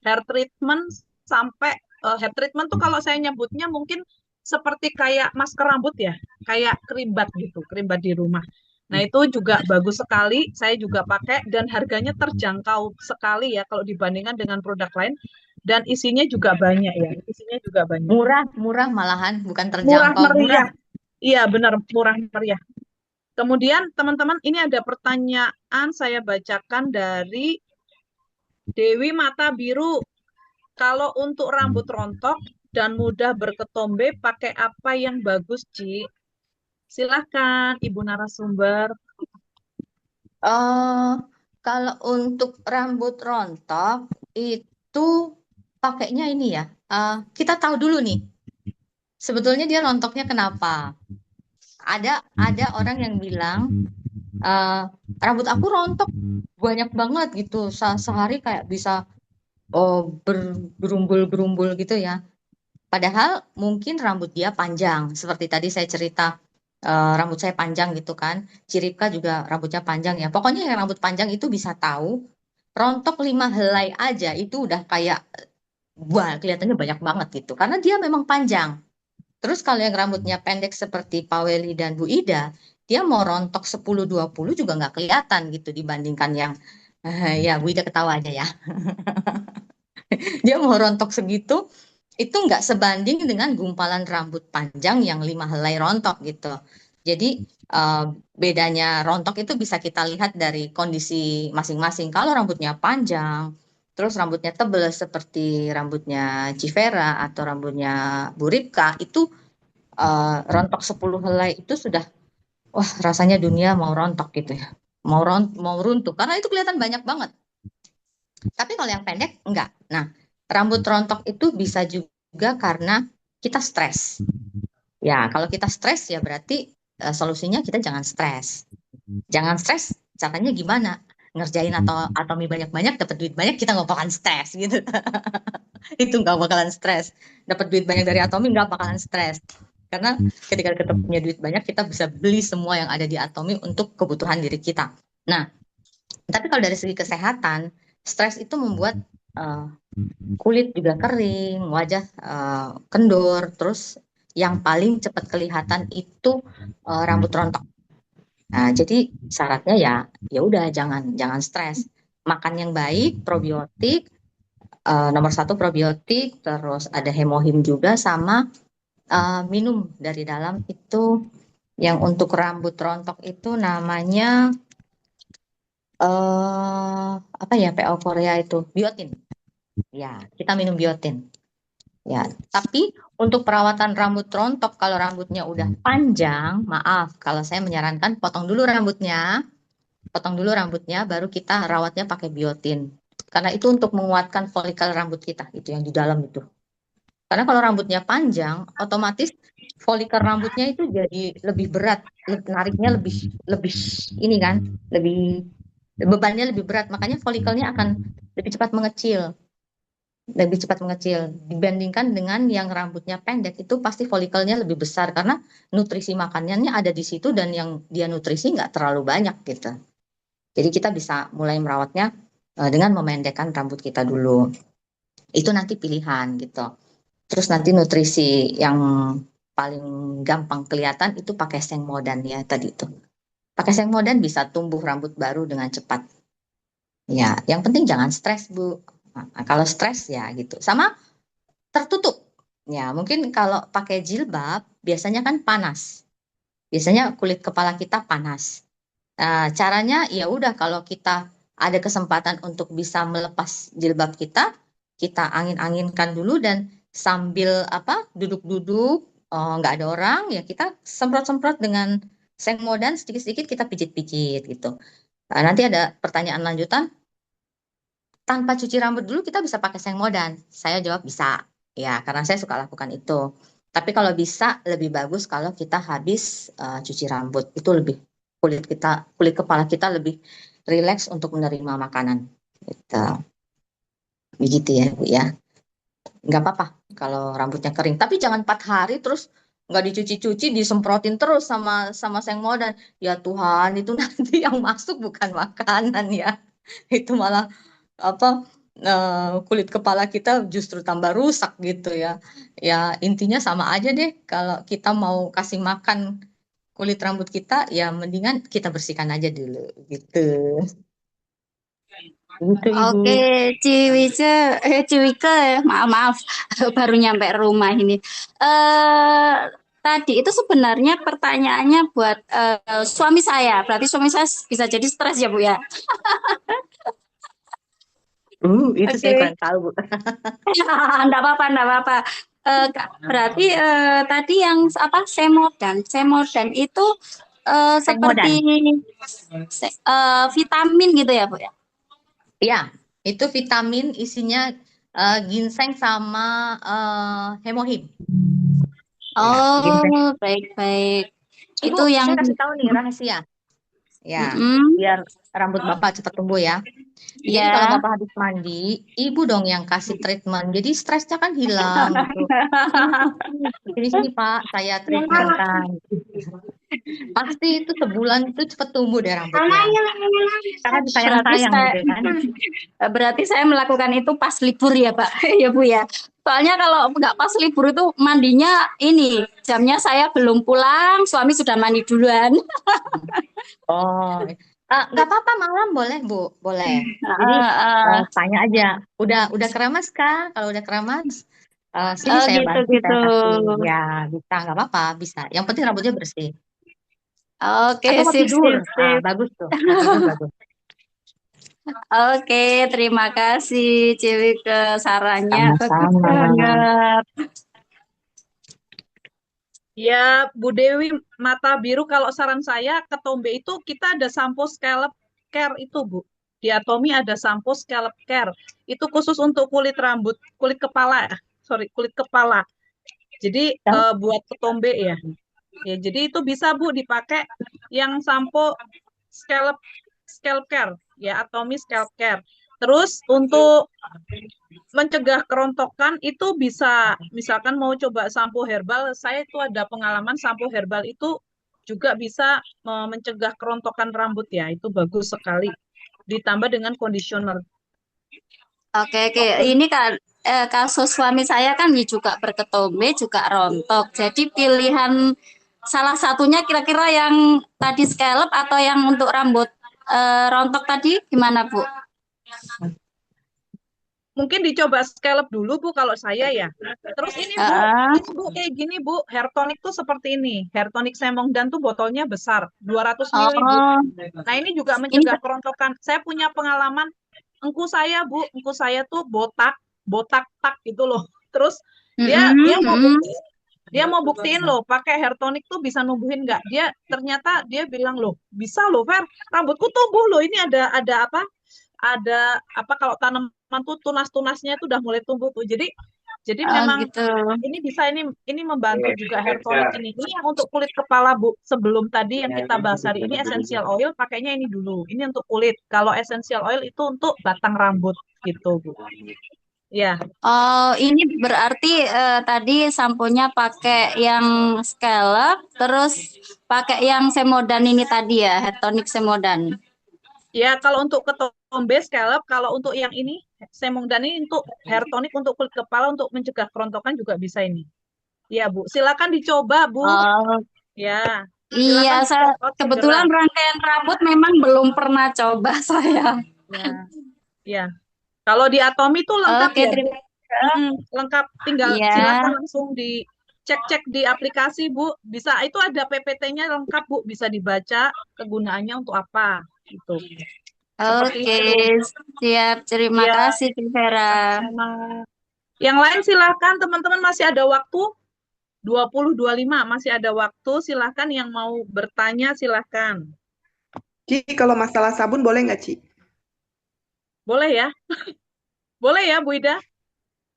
hair treatment, sampai hair treatment tuh kalau saya nyebutnya mungkin seperti kayak masker rambut ya, kayak krimbat gitu, krimbat di rumah. Nah, itu juga bagus sekali, saya juga pakai dan harganya terjangkau sekali ya kalau dibandingkan dengan produk lain, dan isinya juga banyak ya, isinya juga banyak. Murah malahan, bukan Murah terjangkau, murah. meriah. Iya, benar, murah meriah. Kemudian teman-teman ini ada pertanyaan saya bacakan dari Dewi Mata Biru. Kalau untuk rambut rontok dan mudah berketombe, pakai apa yang bagus, Ci? Silahkan, Ibu narasumber. Kalau untuk rambut rontok itu pakainya ini ya. Kita tahu dulu nih, sebetulnya dia rontoknya kenapa? Ada orang yang bilang eh, rambut aku rontok banyak banget gitu, sehari kayak bisa bergerumbul-gerumbul gitu ya. Padahal mungkin rambut dia panjang, seperti tadi saya cerita rambut saya panjang gitu kan. Ciripka juga rambutnya panjang ya. Pokoknya yang rambut panjang itu bisa tahu rontok 5 helai aja itu udah kayak wah kelihatannya banyak banget gitu. Karena dia memang panjang. Terus kalau yang rambutnya pendek seperti Pak Weli dan Bu Ida, dia mau rontok 10-20 juga nggak kelihatan gitu dibandingkan yang ya Bu Ida ketawa aja ya. Dia mau rontok segitu itu nggak sebanding dengan gumpalan rambut panjang yang 5 helai rontok gitu. Jadi bedanya rontok itu bisa kita lihat dari kondisi masing-masing. Kalau rambutnya panjang, terus rambutnya tebal seperti rambutnya Civera atau rambutnya Bu Ripka, itu rontok 10 helai itu sudah, wah rasanya dunia mau rontok gitu ya. Mau runtuh, karena itu kelihatan banyak banget. Tapi kalau yang pendek, enggak. Nah, rambut rontok itu bisa juga karena kita stres. Ya, kalau kita stres ya berarti solusinya kita jangan stres. Jangan stres, caranya gimana? Ngerjain atau atomi banyak-banyak, dapat duit banyak, kita nggak bakalan stres gitu. Itu nggak bakalan stres. Dapat duit banyak dari atomi nggak bakalan stres. Karena ketika kita punya duit banyak, kita bisa beli semua yang ada di atomi untuk kebutuhan diri kita. Nah, tapi kalau dari segi kesehatan, stres itu membuat kulit juga kering, wajah kendor, terus yang paling cepat kelihatan itu rambut rontok. Nah, jadi syaratnya ya udah jangan stres. Makan yang baik, probiotik, nomor 1 probiotik, terus ada hemohim juga sama minum dari dalam itu yang untuk rambut rontok itu namanya apa ya PO Korea itu biotin. Ya, kita minum biotin. Ya, tapi untuk perawatan rambut rontok kalau rambutnya udah panjang, maaf, kalau saya menyarankan potong dulu rambutnya, baru kita rawatnya pakai biotin. Karena itu untuk menguatkan folikel rambut kita, itu yang di dalam itu. Karena kalau rambutnya panjang, otomatis folikel rambutnya itu jadi lebih berat, nariknya lebih ini kan, bebannya lebih berat, makanya folikelnya akan lebih cepat mengecil dibandingkan dengan yang rambutnya pendek itu pasti folikelnya lebih besar karena nutrisi makanannya ada di situ dan yang dia nutrisi nggak terlalu banyak gitu. Jadi kita bisa mulai merawatnya dengan memendekkan rambut kita dulu. Itu nanti pilihan gitu. Terus nanti nutrisi yang paling gampang kelihatan itu pakai seng modan ya tadi itu. Pakai seng modan bisa tumbuh rambut baru dengan cepat. Ya, yang penting jangan stres, Bu. Nah, kalau stres ya gitu. Sama tertutup. Ya, mungkin kalau pakai jilbab biasanya kan panas. Biasanya kulit kepala kita panas. Nah, caranya ya udah kalau kita ada kesempatan untuk bisa melepas jilbab kita angin-anginkan dulu dan sambil duduk-duduk nggak ada orang ya kita semprot-semprot dengan seng modan sedikit-sedikit kita pijit-pijit gitu. Nah, nanti ada pertanyaan lanjutan. Tanpa cuci rambut dulu kita bisa pakai seng modan. Saya jawab bisa. Ya, karena saya suka lakukan itu. Tapi kalau bisa lebih bagus kalau kita habis cuci rambut. Itu lebih kulit kepala kita lebih rileks untuk menerima makanan. Gitu. Begitu ya, Bu ya. Nggak apa-apa kalau rambutnya kering. Tapi jangan 4 hari terus nggak dicuci-cuci, disemprotin terus sama seng modan. Ya Tuhan, itu nanti yang masuk bukan makanan ya. Itu malah kulit kepala kita justru tambah rusak gitu ya. Ya intinya sama aja deh kalau kita mau kasih makan kulit rambut kita ya mendingan kita bersihkan aja dulu gitu. Gitu Ibu. Oke, Ciwike, maaf, baru nyampe rumah ini. Tadi itu sebenarnya pertanyaannya buat suami saya. Berarti suami saya bisa jadi stres ya, Bu ya? Itu saya Oke. kurang tahu, Bu. Enggak apa-apa. Berarti tadi yang semodan itu seperti vitamin gitu ya, Bu ya? Iya, itu vitamin isinya ginseng sama hemohim. Ya, gini deh. Oh, baik-baik. Ibu, Itu yang saya kasih tahu nih rahasia. Ya, mm-mm, biar rambut Bapak cepat tumbuh ya. Jadi kalau ya. Bapak habis mandi, Ibu dong yang kasih treatment. Jadi stresnya kan hilang gitu. Sini, Pak, saya treatment kan. Pasti itu sebulan itu cepat tumbuh deh rambutnya. Karena Berarti disayang-sayang saya gitu kan. berarti saya melakukan itu pas libur ya, Pak. Ya, Bu ya. Soalnya kalau nggak pas libur itu mandinya ini jamnya saya belum pulang, suami sudah mandi duluan. Oh, nggak apa-apa malam boleh Bu, boleh. Jadi Eh, tanya aja, udah keramas Kak? Kalau udah keramas, sini saya gitu bantu, gitu. saya kasih. Ya bisa, nggak apa-apa, bisa. Yang penting rambutnya bersih. Oke, Atau mau sip tidur, sip sip. bagus tuh. Mau tidur bagus. Oke, terima kasih Ciwi ke sarannya bagus Sama-sama. banget. Ya, Bu Dewi, mata biru kalau saran saya ketombe itu kita ada sampo scalp care itu, Bu. Di Atomi ada sampo scalp care. Itu khusus untuk kulit rambut, kulit kepala, kulit kepala. Jadi buat ketombe ya. Ya, jadi itu bisa Bu dipakai yang sampo scalp care ya, Atomi scalp care. Terus untuk mencegah kerontokan itu bisa, misalkan mau coba sampo herbal, saya itu ada pengalaman sampo herbal itu juga bisa mencegah kerontokan rambut ya, itu bagus sekali. Ditambah dengan conditioner. Oke, oke. Ini kan kasus suami saya kan juga berketombe, juga rontok. Jadi pilihan salah satunya kira-kira yang tadi scallop atau yang untuk rambut rontok tadi gimana, Bu? Mungkin dicoba scalp dulu Bu kalau saya ya. Terus ini Bu, Heeh. ini Bu kayak gini Bu, hair tonic tuh seperti ini. Hair tonic Semongdan tuh botolnya besar, 200 ml Bu. Oh, Nah, ini juga ini mencegah kerontokan. Saya punya pengalaman engku saya Bu, engku saya tuh botak tak gitu loh. Terus dia mau buktiin loh pakai hair tonic tuh bisa numbuhin nggak? Ternyata dia bilang loh bisa loh Fer, rambutku tumbuh loh. Ini ada apa? Ada apa kalau tanaman tuh tunas-tunasnya tuh udah mulai tumbuh tuh. Jadi memang gitu. ini bisa ini membantu juga hair tonic ini. Ini yang untuk kulit kepala Bu. Sebelum tadi yang kita bahas hari ini essential oil pakainya ini dulu. Ini untuk kulit. Kalau essential oil itu untuk batang rambut gitu Bu. Ya. Oh, ini berarti tadi samponya pakai yang scallop, terus pakai yang Semodan ini tadi ya, hair tonic Semodan. Ya, kalau untuk ketombe scalp, kalau untuk yang ini Semongdan ini untuk hair tonic untuk kulit kepala untuk mencegah kerontokan juga bisa ini. Ya, Bu. Silakan dicoba, Bu. Oh, Ya. iya, Silakan saya dicoba segera. kebetulan rangkaian rambut memang belum pernah coba saya. Ya. Ya. Kalau di Atomi itu lengkap Oke, ya. terima Lengkap, tinggal Iya. silakan langsung dicek-cek di aplikasi, Bu. Bisa itu ada PPT-nya lengkap, Bu. Bisa dibaca kegunaannya untuk apa gitu. Seperti Oke, itu. siap. Terima Ya, kasih, Vera. sama. Yang lain silakan teman-teman masih ada waktu 20.25 masih ada waktu, silakan yang mau bertanya silakan. Ci, kalau masalah sabun boleh nggak, Ci? Boleh ya? Boleh ya, Bu Ida?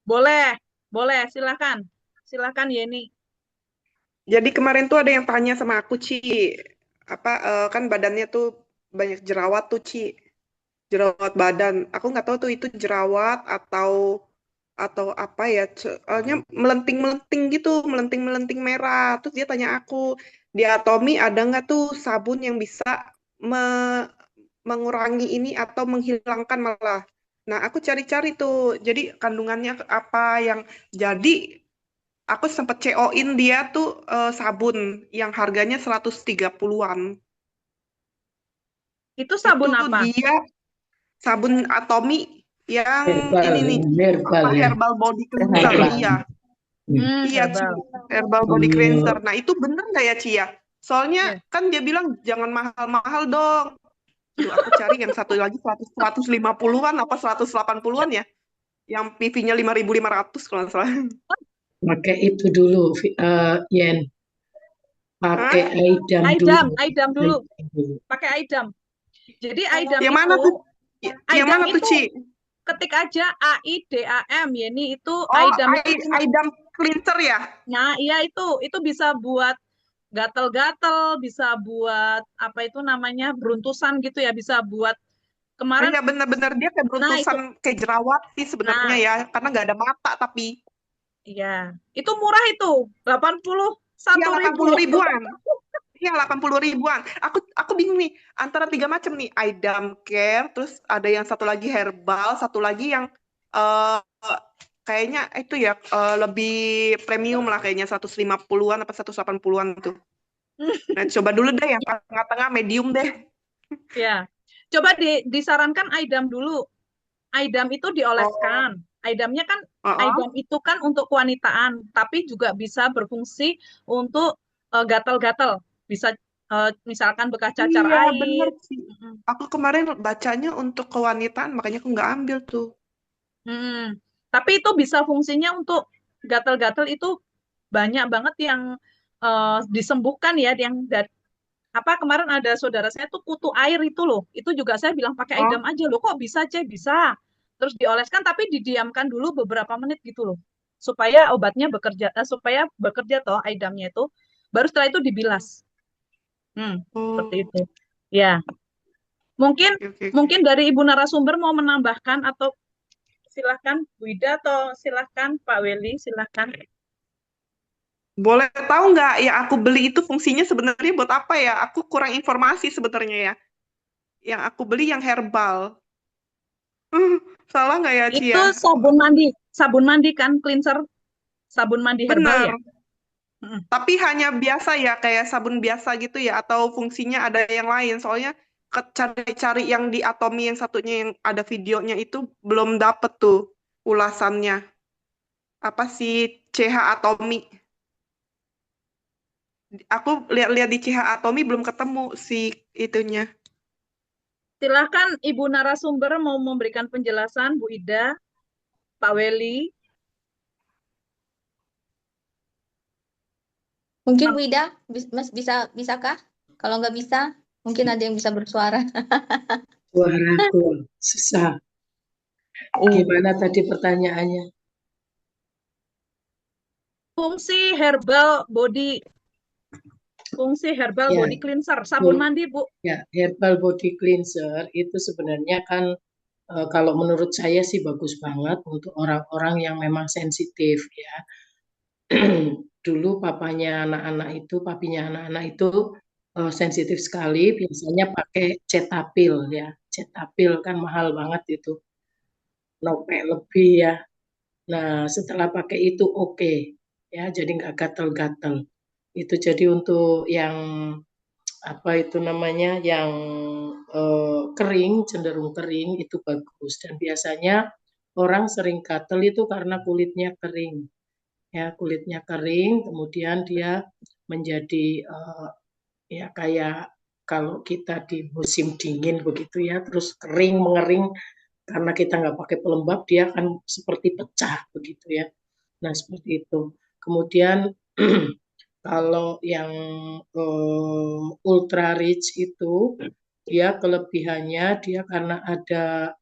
Boleh. Boleh, silakan. Silakan Yeni. Jadi kemarin tuh ada yang tanya sama aku, Ci, kan badannya tuh banyak jerawat tuh, Ci, jerawat badan. Aku nggak tahu tuh itu jerawat atau apa ya, soalnya melenting-melenting gitu, melenting-melenting merah. Terus dia tanya aku, di Atomi ada nggak tuh sabun yang bisa mengurangi ini atau menghilangkan malah. Nah, aku cari-cari tuh, jadi kandungannya apa yang jadi. Aku sempat CO-in dia tuh sabun yang harganya 130-an. Itu sabun Itu apa? dia sabun Atomi yang Herbal, ini nih, herbal ya. herbal body cleanser. Iya. Iya, Ci. Herbal. Herbal body cleanser. Nah, itu bener nggak ya, Ci ya? Soalnya kan dia bilang jangan mahal-mahal dong. Tuh, aku cari yang satu lagi 150-an apa 180-an ya. Yang PV-nya 5.500 kalau nggak salah. Pakai itu dulu, Yen. Pakai Aidam dulu. Aidam dulu. Pakai Aidam. Jadi Aidam yang itu mana tuh? Yang mana tuh, Ci? Ketik aja AIDAM Yeni itu Oh, Aidam cleanser ya? Nah, iya itu bisa buat gatel-gatel, bisa buat apa itu namanya beruntusan gitu ya, bisa buat kemarin. Iya bener-bener dia kayak Nah, beruntusan kayak jerawat sih sebenarnya nah, ya, karena nggak ada mata tapi. iya, itu murah itu, 81 Iya ribu 80 loh. ribuan. Iya 80 ribuan. Aku bingung nih antara 3 macam nih, Idam Care, terus ada yang satu lagi herbal, satu lagi yang eh kayaknya itu ya lebih premium lah kayaknya 150-an apa 180-an tuh. Nah, coba dulu deh yang tengah-tengah medium deh. Ya, coba disarankan Aidam dulu. Aidam itu Oh, dioleskan. Aidamnya kan, Aidam itu kan untuk kewanitaan, tapi juga bisa berfungsi untuk gatal-gatal. Bisa misalkan bekas cacar iya bener air. sih. Mm-mm. Aku kemarin bacanya untuk kewanitaan, makanya aku nggak ambil tuh. Mm-mm. Tapi itu bisa fungsinya untuk gatal-gatal itu banyak banget yang disembuhkan ya, yang apa kemarin ada saudara saya tuh kutu air itu loh, itu juga saya bilang pakai Oh, Aidam aja loh, kok bisa Cek, bisa, terus dioleskan tapi didiamkan dulu beberapa menit gitu loh, supaya obatnya bekerja, supaya bekerja toh Aidamnya itu, baru setelah itu dibilas. Seperti oh, itu ya. Mungkin oke, oke, oke. mungkin dari ibu narasumber mau menambahkan, atau silahkan Bu Ida, atau silahkan Pak Weli, silahkan. Boleh tahu nggak yang aku beli itu fungsinya sebenarnya buat apa ya? Aku kurang informasi sebenarnya ya. Yang aku beli yang herbal. Salah nggak ya, Ci Itu ya? sabun mandi kan, cleanser, sabun mandi herbal Benar. ya. Mm-mm. Tapi hanya biasa ya, kayak sabun biasa gitu ya, atau fungsinya ada yang lain. Soalnya cari-cari yang di Atomi yang satunya yang ada videonya itu belum dapet tuh ulasannya. Apa sih CH Atomi? Aku lihat-lihat di CH Atomi belum ketemu si itunya. Silahkan Ibu narasumber mau memberikan penjelasan, Bu Ida, Pak Weli. Mungkin Bu Ida, Mas bisakah? Kalau nggak bisa, mungkin ada yang bisa bersuara. Suaraku susah. Gimana tadi pertanyaannya? Fungsi herbal Ya, body cleanser, sabun mandi, Bu. ya, herbal body cleanser itu sebenarnya kan kalau menurut saya sih bagus banget untuk orang-orang yang memang sensitif ya. Dulu papinya anak-anak itu sensitif sekali, biasanya pakai Cetaphil ya. Cetaphil kan mahal banget itu, nopek lebih ya. Nah, setelah pakai itu oke, ya, jadi nggak gatel-gatel. Itu jadi untuk yang apa itu namanya, yang kering, cenderung kering itu bagus. Dan biasanya orang sering gatel itu karena kulitnya kering. Ya, kulitnya kering, kemudian dia menjadi ya kayak kalau kita di musim dingin begitu ya, terus kering mengering karena kita nggak pakai pelembab, dia akan seperti pecah begitu ya. Nah, seperti itu. Kemudian kalau yang ultra rich itu dia kelebihannya dia karena ada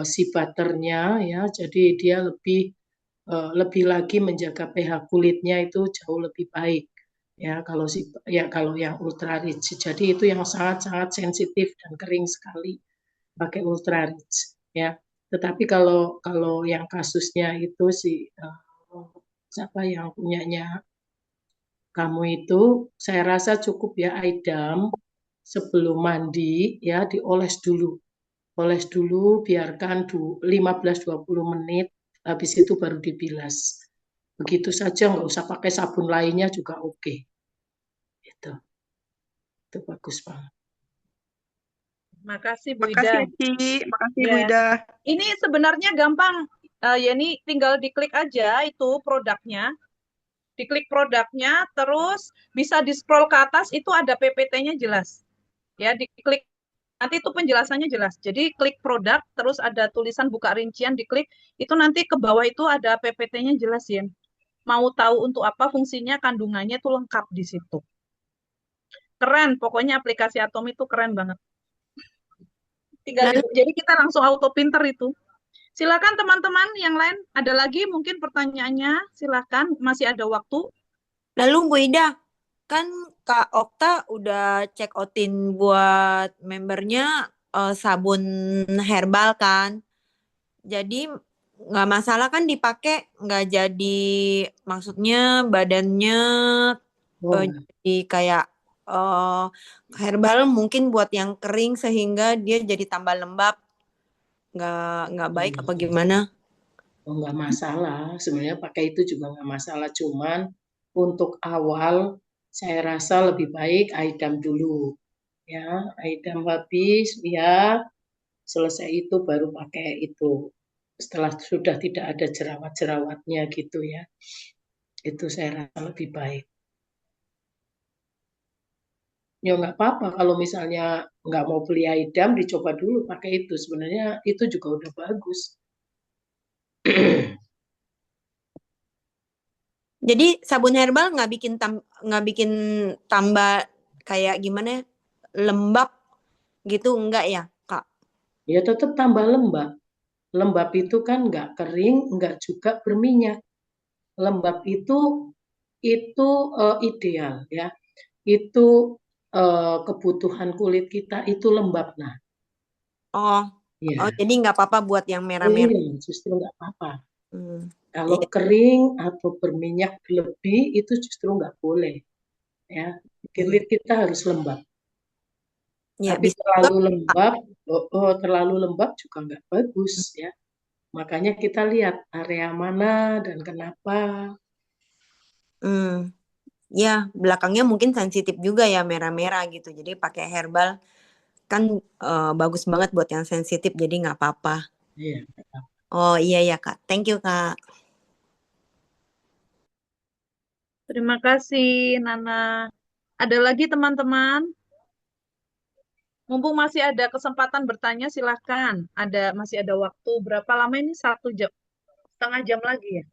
si butternya ya, jadi dia lebih lagi menjaga pH kulitnya itu jauh lebih baik ya kalau yang ultra rich. Jadi itu yang sangat-sangat sensitif dan kering sekali pakai ultra rich ya. Tetapi kalau kalau yang kasusnya itu si siapa yang punyanya kamu itu, saya rasa cukup ya Aidam sebelum mandi ya dioles dulu. Oles dulu, biarkan 15-20 menit, habis itu baru dibilas. Begitu saja, nggak usah pakai sabun lainnya juga oke. Itu bagus banget. Makasih Bu Ida. Makasih, Ci. Makasih, Bu Ya. Ida. Ini sebenarnya gampang. Ya ini tinggal diklik aja itu produknya. Diklik produknya, terus bisa di-scroll ke atas, itu ada PPT-nya jelas. Ya, diklik. Nanti itu penjelasannya jelas. Jadi klik produk, terus ada tulisan buka rincian, diklik. Itu nanti ke bawah itu ada PPT-nya jelas ya. Mau tahu untuk apa fungsinya, kandungannya itu lengkap di situ. Keren, pokoknya aplikasi Atom itu keren banget. Tinggal Lalu jadi kita langsung auto pinter itu. Silakan teman-teman yang lain. Ada lagi mungkin pertanyaannya? Silakan, masih ada waktu. Lalu Bu Ida, kan Kak Okta udah check outin buat membernya sabun herbal kan. Jadi nggak masalah kan dipakai, nggak jadi maksudnya badannya Oh, jadi kayak eh herbal mungkin buat yang kering sehingga dia jadi tambah lembab, nggak baik apa gimana? oh, nggak masalah. Sebenarnya pakai itu juga nggak masalah. Cuman untuk awal saya rasa lebih baik idam dulu. Ya, idam habis, ya selesai itu baru pakai itu. Setelah sudah tidak ada jerawat-jerawatnya gitu ya. Itu saya rasa lebih baik. Ya nggak apa-apa kalau misalnya nggak mau beli idam, dicoba dulu pakai itu. Sebenarnya itu juga udah bagus. Jadi sabun herbal nggak bikin tambah kayak gimana ya, lembab gitu enggak ya Kak? Ya tetap tambah lembab. Lembab itu kan nggak kering, nggak juga berminyak. Lembab itu ideal ya. Itu kebutuhan kulit kita itu lembab. Nah, Oh, ya, jadi nggak apa-apa buat yang merah-merah. iya, justru nggak apa-apa. Hmm. Kalau Iya. kering atau berminyak lebih itu justru nggak boleh ya. Kulit kita harus lembab. Ya, Tapi bisa juga. terlalu lembab juga nggak bagus ya. Makanya kita lihat area mana dan kenapa. Hmm. Ya, belakangnya mungkin sensitif juga ya merah-merah gitu. Jadi pakai herbal kan bagus banget buat yang sensitif, jadi nggak apa-apa. Iya. Oh iya ya Kak, thank you Kak. Terima kasih, Nana. Ada lagi teman-teman? Mumpung masih ada kesempatan bertanya, silakan. Masih ada waktu. Berapa lama ini? 1 jam, setengah jam lagi ya?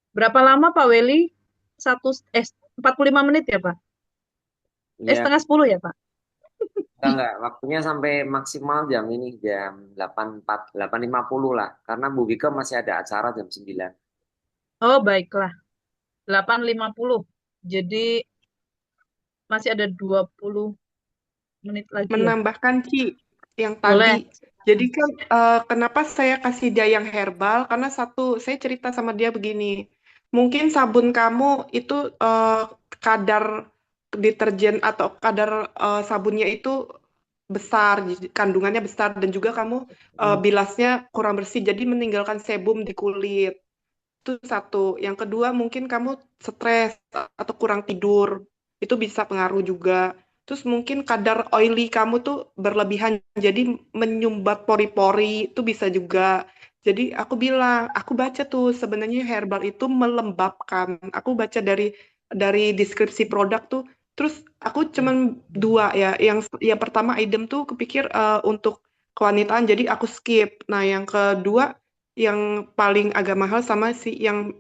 Berapa lama Pak Weli? 45 menit ya Pak? Ya, Setengah 10 ya Pak? enggak. Waktunya sampai maksimal jam ini, jam 8.50 lah. Karena Bu Bika masih ada acara jam 9. Oh baiklah, 8.50. Jadi masih ada 20 menit lagi ya? Menambahkan Ci yang Boleh. tadi. Jadi kan kenapa saya kasih dia yang herbal? Karena satu, saya cerita sama dia begini. Mungkin sabun kamu itu kadar deterjen atau kadar sabunnya itu besar, kandungannya besar dan juga kamu bilasnya kurang bersih, jadi meninggalkan sebum di kulit. Itu satu. Yang kedua, mungkin kamu stres atau kurang tidur. Itu bisa pengaruh juga. Terus mungkin kadar oily kamu tuh berlebihan, jadi menyumbat pori-pori, itu bisa juga. Jadi aku bilang, aku baca tuh sebenarnya herbal itu melembabkan. Aku baca dari deskripsi produk tuh. Terus aku cuman dua ya. Yang pertama idem tuh kepikir untuk kewanitaan, jadi aku skip. Nah, yang kedua yang paling agak mahal sama si yang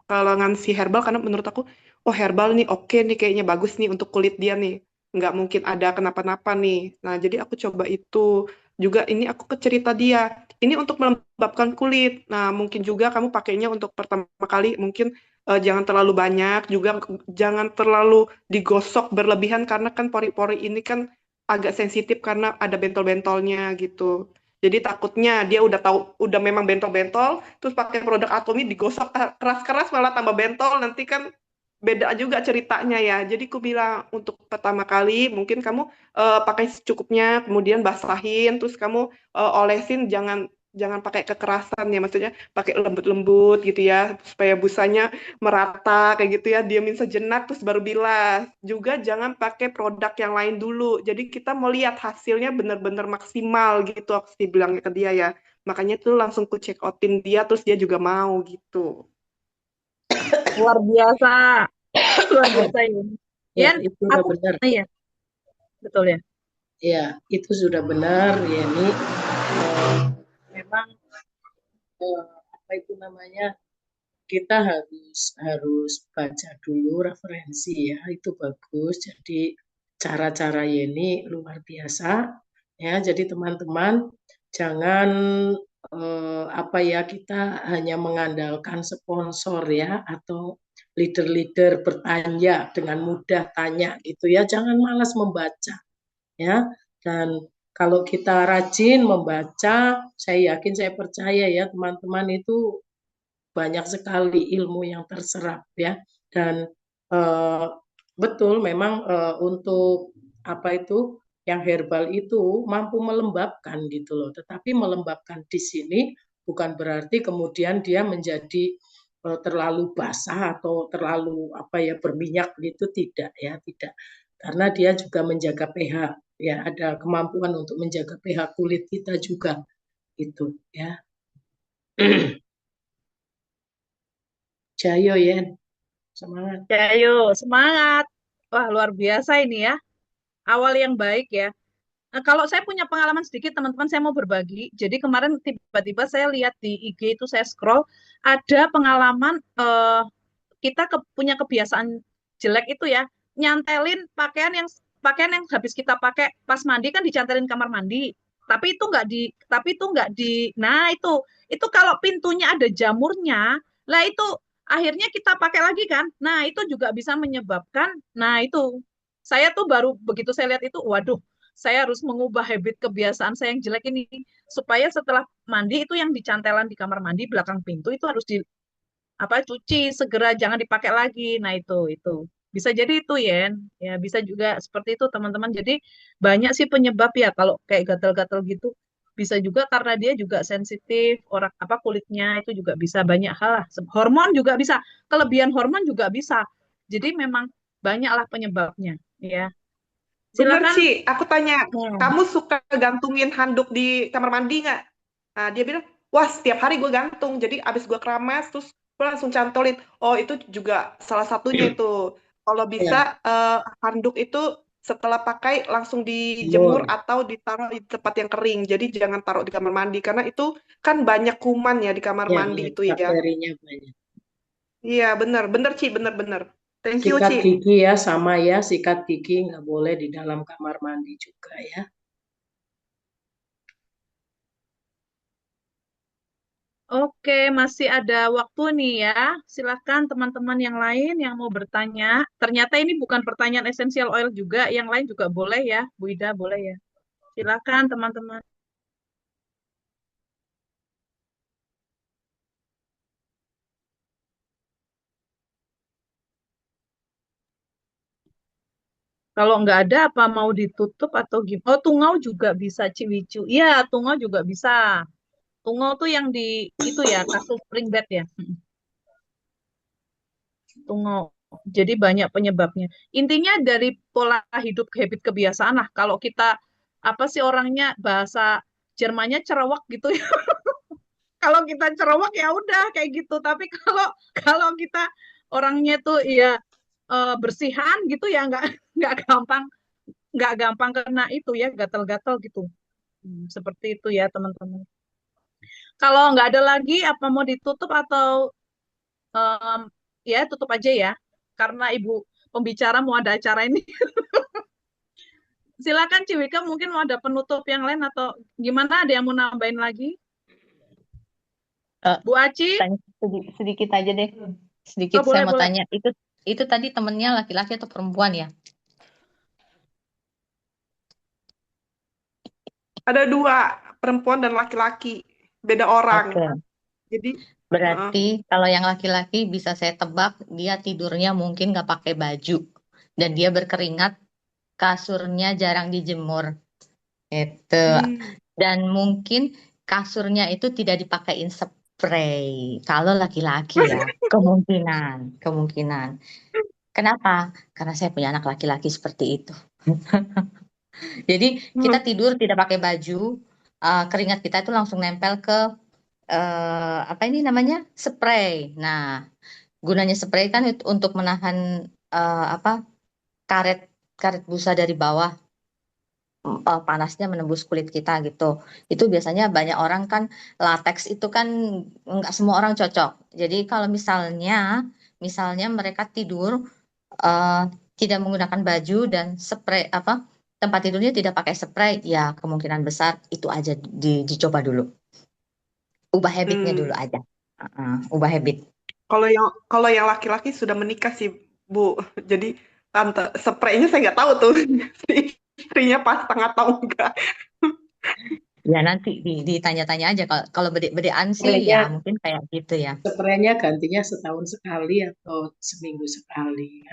kalangan si herbal karena menurut aku oh herbal nih oke nih kayaknya bagus nih untuk kulit dia nih nggak mungkin ada kenapa-napa nih. Nah jadi aku coba itu juga ini aku ke cerita dia ini untuk melembabkan kulit. Nah mungkin juga kamu pakainya untuk pertama kali mungkin jangan terlalu banyak juga jangan terlalu digosok berlebihan karena kan pori-pori ini kan agak sensitif karena ada bentol-bentolnya gitu. Jadi takutnya dia udah tahu, udah memang bentol-bentol, terus pakai produk Atomi digosok keras-keras malah tambah bentol, nanti kan beda juga ceritanya ya. Jadi aku bilang untuk pertama kali mungkin kamu pakai secukupnya, kemudian basahin, terus kamu olesin, jangan jangan pakai kekerasan ya, maksudnya pakai lembut-lembut gitu ya, supaya busanya merata kayak gitu ya, diamin sejenak terus baru bilas. Juga jangan pakai produk yang lain dulu. Jadi kita mau lihat hasilnya benar-benar maksimal gitu, aku sih bilangnya ke dia ya. Makanya tuh langsung ku check outin dia, terus dia juga mau gitu. Luar biasa. Luar biasa ini. Ya, Yan, itu udah aku, benar. iya, betul ya. Ya, itu sudah benar, Yeni. Memang apa itu namanya? Kita harus baca dulu referensi ya, itu bagus. Jadi cara-cara Yeni luar biasa ya. Jadi teman-teman Jangan apa ya, kita hanya mengandalkan sponsor ya, atau leader-leader bertanya dengan mudah tanya gitu ya. Jangan malas membaca ya. Dan kalau kita rajin membaca, saya yakin, saya percaya ya teman-teman, itu banyak sekali ilmu yang terserap ya. Dan eh, betul memang untuk apa itu, yang herbal itu mampu melembabkan gitu loh. Tetapi melembabkan di sini bukan berarti kemudian dia menjadi terlalu basah atau terlalu apa ya, berminyak gitu, tidak ya, tidak. Karena dia juga menjaga pH ya, ada kemampuan untuk menjaga pH kulit kita juga gitu ya. Jayo Yen, semangat. Ya, ayo, semangat. Wah, luar biasa ini ya. Awal yang baik ya. Kalau saya punya pengalaman sedikit, teman-teman, saya mau berbagi. Jadi kemarin tiba-tiba saya lihat di IG itu, saya scroll, ada pengalaman kita punya kebiasaan jelek itu ya, nyantelin pakaian yang habis kita pakai pas mandi kan dicantelin kamar mandi. Tapi itu nggak di, nah itu kalau pintunya ada jamurnya, lah itu akhirnya kita pakai lagi kan. Nah, itu juga bisa menyebabkan, nah itu saya tuh baru begitu saya lihat itu, waduh, saya harus mengubah habit kebiasaan saya yang jelek ini supaya setelah mandi itu yang dicantelan di kamar mandi belakang pintu itu harus cuci segera, jangan dipakai lagi. Nah, itu bisa jadi itu Yen, ya bisa juga seperti itu teman-teman. Jadi banyak sih penyebab ya kalau kayak gatal-gatal gitu, bisa juga karena dia juga sensitif, orang kulitnya itu juga bisa banyak hal lah. Hormon juga bisa, kelebihan hormon juga bisa. Jadi memang banyaklah penyebabnya ya. Bener, Silakan. Ci. Aku tanya, Hmm. kamu suka gantungin handuk di kamar mandi nggak? Nah, dia bilang, wah, setiap hari gue gantung. Jadi abis gue keramas, terus gue langsung cantolin. Oh, itu juga salah satunya itu. Kalau bisa, Ya, handuk itu setelah pakai langsung dijemur jemur. atau ditaruh di tempat yang kering. Jadi jangan taruh di kamar mandi. Karena itu kan banyak kuman ya di kamar Ya, mandi ya, itu ya. bakterinya banyak. Iya, bener. Bener, Ci. Bener-bener. Thank you, Sikat Ci. gigi ya, sama ya, sikat gigi nggak boleh di dalam kamar mandi juga ya. Oke, masih ada waktu nih ya. Silakan teman-teman yang lain yang mau bertanya. Ternyata ini bukan pertanyaan essential oil juga, yang lain juga boleh ya. Bu Ida boleh ya. Silakan teman-teman. Kalau nggak ada apa mau ditutup atau gimana? Oh, tungau juga bisa, Ciwicu. Iya, tungau juga bisa. Tungau tuh yang di itu ya, kasur spring bed ya. Tungau. Jadi banyak penyebabnya. Intinya dari pola hidup, habit kebiasaan lah. Kalau kita apa sih orangnya, bahasa Jermannya cerewet gitu ya. Kalau kita cerewet ya udah kayak gitu. Tapi kalau kalau kita orangnya tuh ya bersihan gitu ya, nggak gampang nggak gampang kena itu ya, gatal-gatal gitu. Seperti itu ya teman-teman. Kalau nggak ada lagi, apa mau ditutup atau em, ya tutup aja ya, karena Ibu pembicara mau ada acara ini. Silakan Ciwika, mungkin mau ada penutup yang lain atau gimana? Ada yang mau nambahin lagi? Eh, Bu Aci? tanya sedikit aja deh. Sedikit Oh, saya boleh, mau boleh. tanya. Itu tadi temennya laki-laki atau perempuan ya? Ada 2, perempuan dan laki-laki. Beda orang. Oke. Jadi, Berarti kalau yang laki-laki bisa saya tebak dia tidurnya mungkin nggak pakai baju dan dia berkeringat, kasurnya jarang dijemur. Itu. Dan mungkin kasurnya itu tidak dipakein spray. Kalau laki-laki ya, kemungkinan. Kenapa? Karena saya punya anak laki-laki seperti itu. Jadi kita tidur tidak pakai baju, keringat kita itu langsung nempel ke apa ini namanya, spray. Nah, gunanya spray kan itu untuk menahan apa, karet karet busa dari bawah, panasnya menembus kulit kita gitu. Itu biasanya banyak orang kan, latex itu kan nggak semua orang cocok. Jadi kalau misalnya mereka tidur eh, tidak menggunakan baju dan spray apa tempat tidurnya tidak pakai spray, ya kemungkinan besar itu aja dicoba dulu. Ubah habitnya dulu Hmm. aja. Ubah habit. Kalau yang laki-laki sudah menikah sih, Bu. Jadi tante spraynya saya nggak tahu tuh si istrinya pasang atau enggak. Ya nanti ditanya-tanya aja. Kalau bede-bedean sih ya Spraynya mungkin kayak gitu ya. spraynya gantinya setahun sekali atau seminggu sekali ya.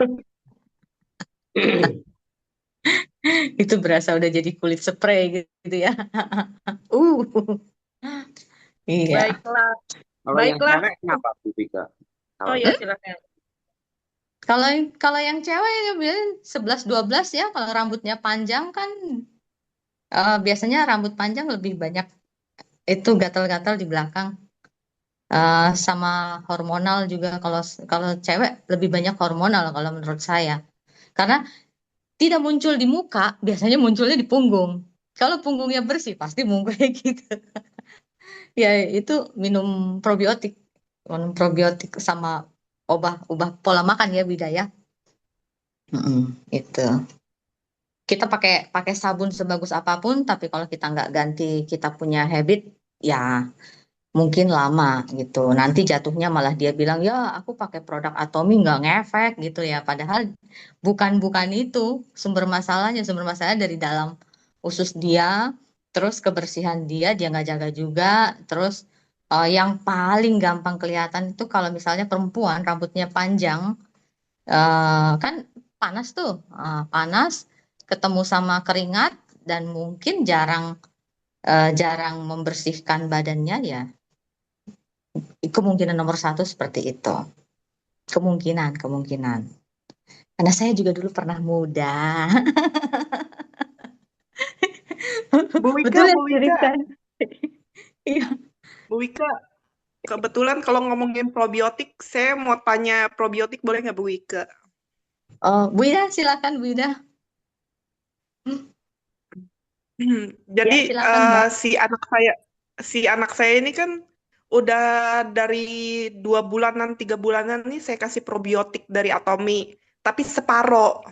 Itu berasa udah jadi kulit spray gitu ya. Uh, iya. Baiklah, Kalau yang baiklah. cewek kenapa Bu Vika? Oh ya, silakan. Kalau kalau yang cewek ya biasanya 11-12 ya. Kalau rambutnya panjang kan biasanya rambut panjang lebih banyak itu gatal-gatal di belakang. Sama hormonal juga kalau kalau cewek lebih banyak hormonal kalau menurut saya. Karena tidak muncul di muka, biasanya munculnya di punggung. Kalau punggungnya bersih pasti muncul kayak gitu. Ya itu minum probiotik sama ubah pola makan ya Bida ya. Itu. Kita pakai sabun sebagus apapun, tapi kalau kita nggak ganti kita punya habit, ya mungkin lama gitu. Nanti jatuhnya malah dia bilang, ya aku pakai produk Atomy nggak ngefek gitu ya. Padahal bukan itu sumber masalahnya dari dalam usus dia, terus kebersihan dia nggak jaga juga. Terus yang paling gampang kelihatan itu kalau misalnya perempuan rambutnya panjang, kan panas tuh, panas ketemu sama keringat dan mungkin jarang membersihkan badannya ya. Kemungkinan nomor satu seperti itu. Kemungkinan. Karena saya juga dulu pernah muda. Bu Wika, Betul ya Bu Wika, Rizkan? Iya. Bu Wika. Kebetulan kalau ngomongin probiotik, saya mau tanya probiotik boleh nggak Bu Wika? Oh, Bu Ida, silakan Bu Ida. Jadi Ya, silakan Mbak. si anak saya ini kan udah dari 2 bulanan 3 bulanan nih saya kasih probiotik dari Atomy, tapi separoh.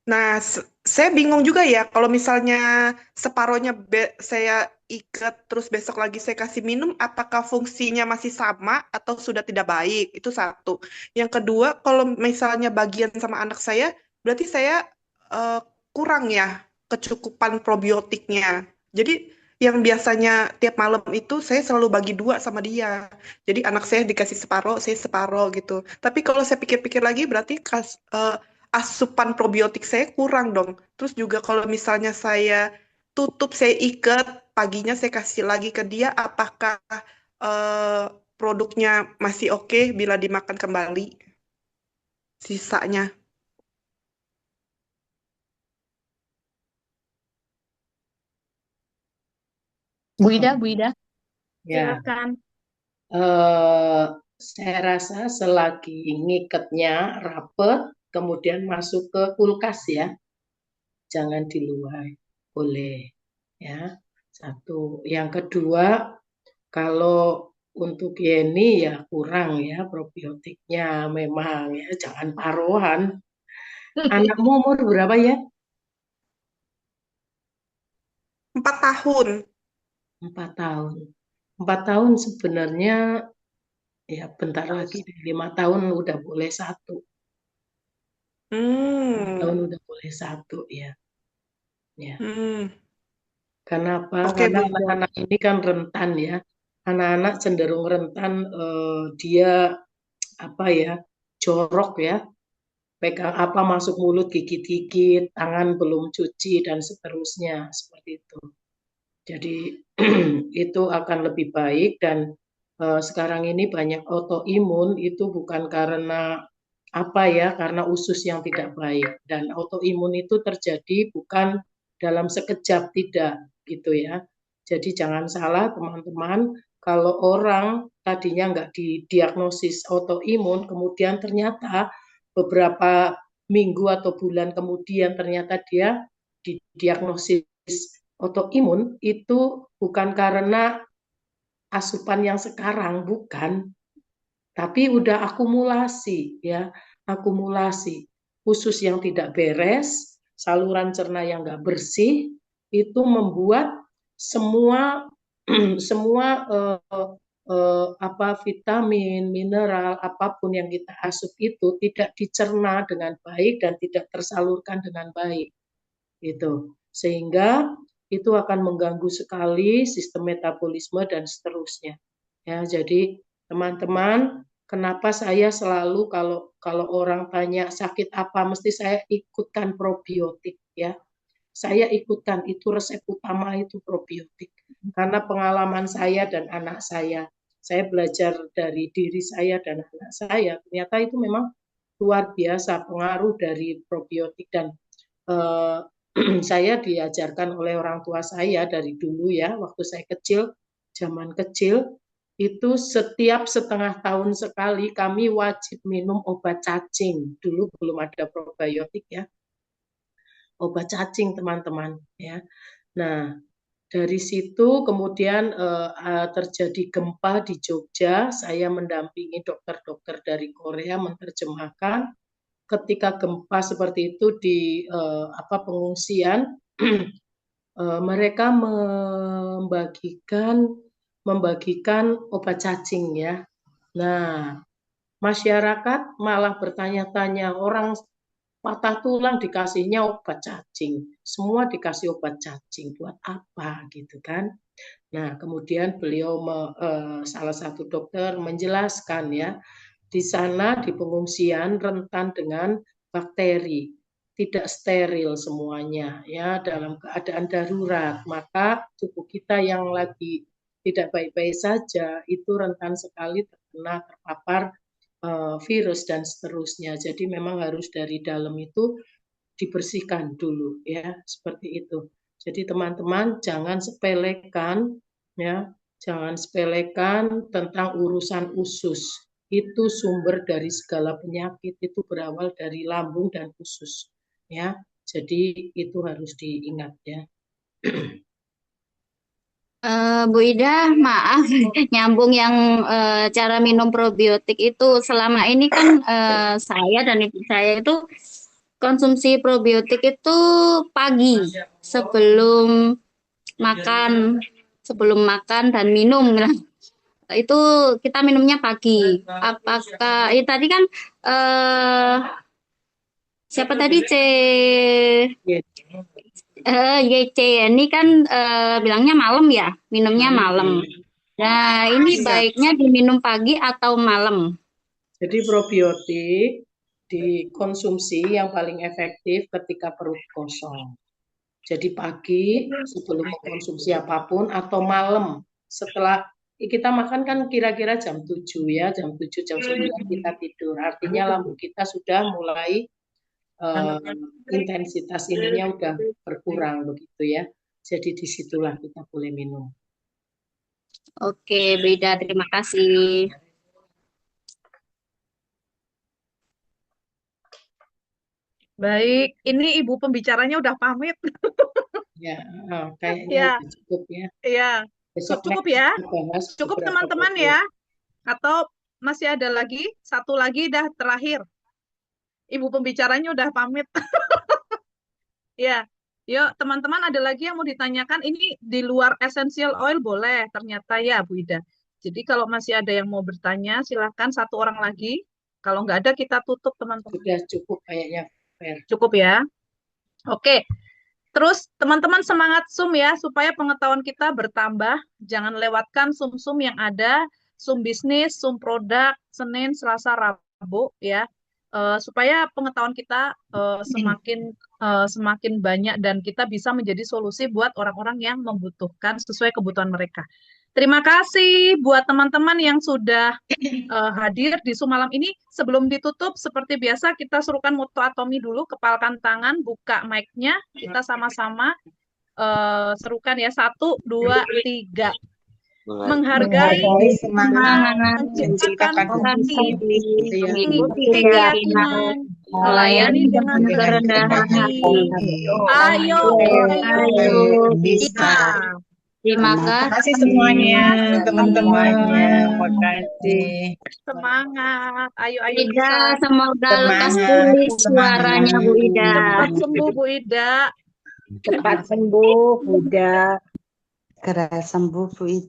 Nah, saya bingung juga ya kalau misalnya separohnya saya ikat terus besok lagi saya kasih minum, apakah fungsinya masih sama atau sudah tidak baik? Itu satu. Yang kedua, kalau misalnya bagian sama anak saya, berarti saya eh, kurang ya kecukupan probiotiknya. Jadi yang biasanya tiap malam itu saya selalu bagi 2 sama dia. Jadi anak saya dikasih separoh, saya separoh gitu. Tapi kalau saya pikir-pikir lagi berarti asupan probiotik saya kurang dong. Terus juga kalau misalnya saya tutup, saya ikat, paginya saya kasih lagi ke dia, apakah eh, produknya masih oke bila dimakan kembali sisanya? Bu Ida. Ya, Silakan. saya rasa selagi ngikatnya rapet, kemudian masuk ke kulkas ya, jangan di luar, boleh ya. Satu. Yang kedua, kalau untuk Yeni ya kurang ya probiotiknya memang ya, jangan paruhan. Anakmu umur berapa ya? 4 tahun. 4 tahun. 4 tahun sebenarnya ya bentar lagi 5 tahun udah boleh 1. 5 tahun udah boleh 1 ya. Ya. Kenapa? Oke, Karena Bu. anak-anak ini kan rentan ya. Anak-anak cenderung rentan, dia apa ya, jorok ya. Pegang apa masuk mulut gigit-gigit, tangan belum cuci dan seterusnya seperti itu. Jadi itu akan lebih baik dan sekarang ini banyak autoimun itu bukan karena apa ya, karena usus yang tidak baik dan autoimun itu terjadi bukan dalam sekejap, tidak gitu ya. Jadi jangan salah teman-teman, kalau orang tadinya nggak didiagnosis autoimun, kemudian ternyata beberapa minggu atau bulan kemudian ternyata dia didiagnosis autoimun, itu bukan karena asupan yang sekarang, bukan, tapi udah akumulasi ya, akumulasi usus yang tidak beres, saluran cerna yang nggak bersih, itu membuat semua semua vitamin, mineral, apapun yang kita asup itu tidak dicerna dengan baik dan tidak tersalurkan dengan baik. Gitu. Sehingga itu akan mengganggu sekali sistem metabolisme dan seterusnya. Ya, jadi teman-teman, kenapa saya selalu kalau orang tanya sakit apa, mesti saya ikutkan probiotik ya. Saya ikutkan, itu resep utama itu probiotik. Karena pengalaman saya dan anak saya belajar dari diri saya dan anak saya, ternyata itu memang luar biasa pengaruh dari probiotik. Dan saya diajarkan oleh orang tua saya dari dulu ya, waktu saya kecil, zaman kecil, itu setiap setengah tahun sekali kami wajib minum obat cacing. Dulu belum ada probiotik ya. Obat cacing teman-teman ya. Nah, dari situ kemudian terjadi gempa di Jogja, saya mendampingi dokter-dokter dari Korea menerjemahkan. Ketika gempa seperti itu di pengungsian, mereka membagikan obat cacing ya. Nah, masyarakat malah bertanya-tanya, orang patah tulang dikasihnya obat cacing, semua dikasih obat cacing, buat apa gitu kan? Nah, kemudian beliau salah satu dokter menjelaskan ya, di sana di pengungsian rentan dengan bakteri, tidak steril semuanya ya, dalam keadaan darurat, maka tubuh kita yang lagi tidak baik-baik saja itu rentan sekali terpapar virus dan seterusnya. Jadi memang harus dari dalam itu dibersihkan dulu ya, seperti itu. Jadi teman-teman jangan sepelekan ya, jangan sepelekan tentang urusan usus. Itu sumber dari segala penyakit, itu berawal dari lambung dan usus ya. Jadi itu harus diingat ya. Bu Ida, maaf nyambung yang cara minum probiotik itu. Selama ini kan saya dan ibu saya itu konsumsi probiotik itu pagi sebelum makan dan minum. Nah, itu kita minumnya pagi. Apakah tadi kan siapa tadi YC ini kan bilangnya malam ya, minumnya malam. Nah, ini baiknya diminum pagi atau malam? Jadi probiotik dikonsumsi yang paling efektif ketika perut kosong. Jadi pagi sebelum mengkonsumsi apapun atau malam setelah kita makan kan kira-kira jam 7 ya, jam 7 jam 9 kita tidur. Artinya lambung kita sudah mulai intensitas ininya udah berkurang begitu ya. Jadi disitulah kita boleh minum. Oke, Beda, terima kasih. Baik, ini Ibu pembicaranya udah pamit. Ya, kayaknya udah cukup ya. Iya, Besok cukup ya. bahas Cukup beberapa teman-teman topik. ya. Atau masih ada lagi? Satu lagi dah terakhir. Ibu pembicaranya udah pamit. Ya, yuk teman-teman ada lagi yang mau ditanyakan. Ini di luar essential oil boleh ternyata ya Bu Ida. Jadi kalau masih ada yang mau bertanya silahkan satu orang lagi. Kalau nggak ada kita tutup teman-teman. Sudah cukup kayaknya. Cukup ya. Oke. Terus teman-teman semangat Zoom ya supaya pengetahuan kita bertambah. Jangan lewatkan Zoom-Zoom yang ada, Zoom bisnis, Zoom produk, Senin, Selasa, Rabu ya. Supaya pengetahuan kita semakin banyak dan kita bisa menjadi solusi buat orang-orang yang membutuhkan sesuai kebutuhan mereka. Terima kasih buat teman-teman yang sudah hadir di Zoom malam ini. Sebelum ditutup, seperti biasa kita serukan moto atomi dulu, kepalkan tangan, buka mic-nya, kita sama-sama serukan ya, 1, 2, 3. Menghargai, semangat, menciptakan bukti, keyakinan, melayani dengan kerendahan hati. Ayo, bisa. Terima Terima kasih. kasih semuanya, teman-teman. Semuanya. Makasih. Semangat. Ayo Bu bisa. Ida, semoga lekas Semangat, pulih suaranya Bu Ida. Cepat sembuh Bu Ida. Cepat sembuh, Buddha. Segera sembuh, Bu Ida.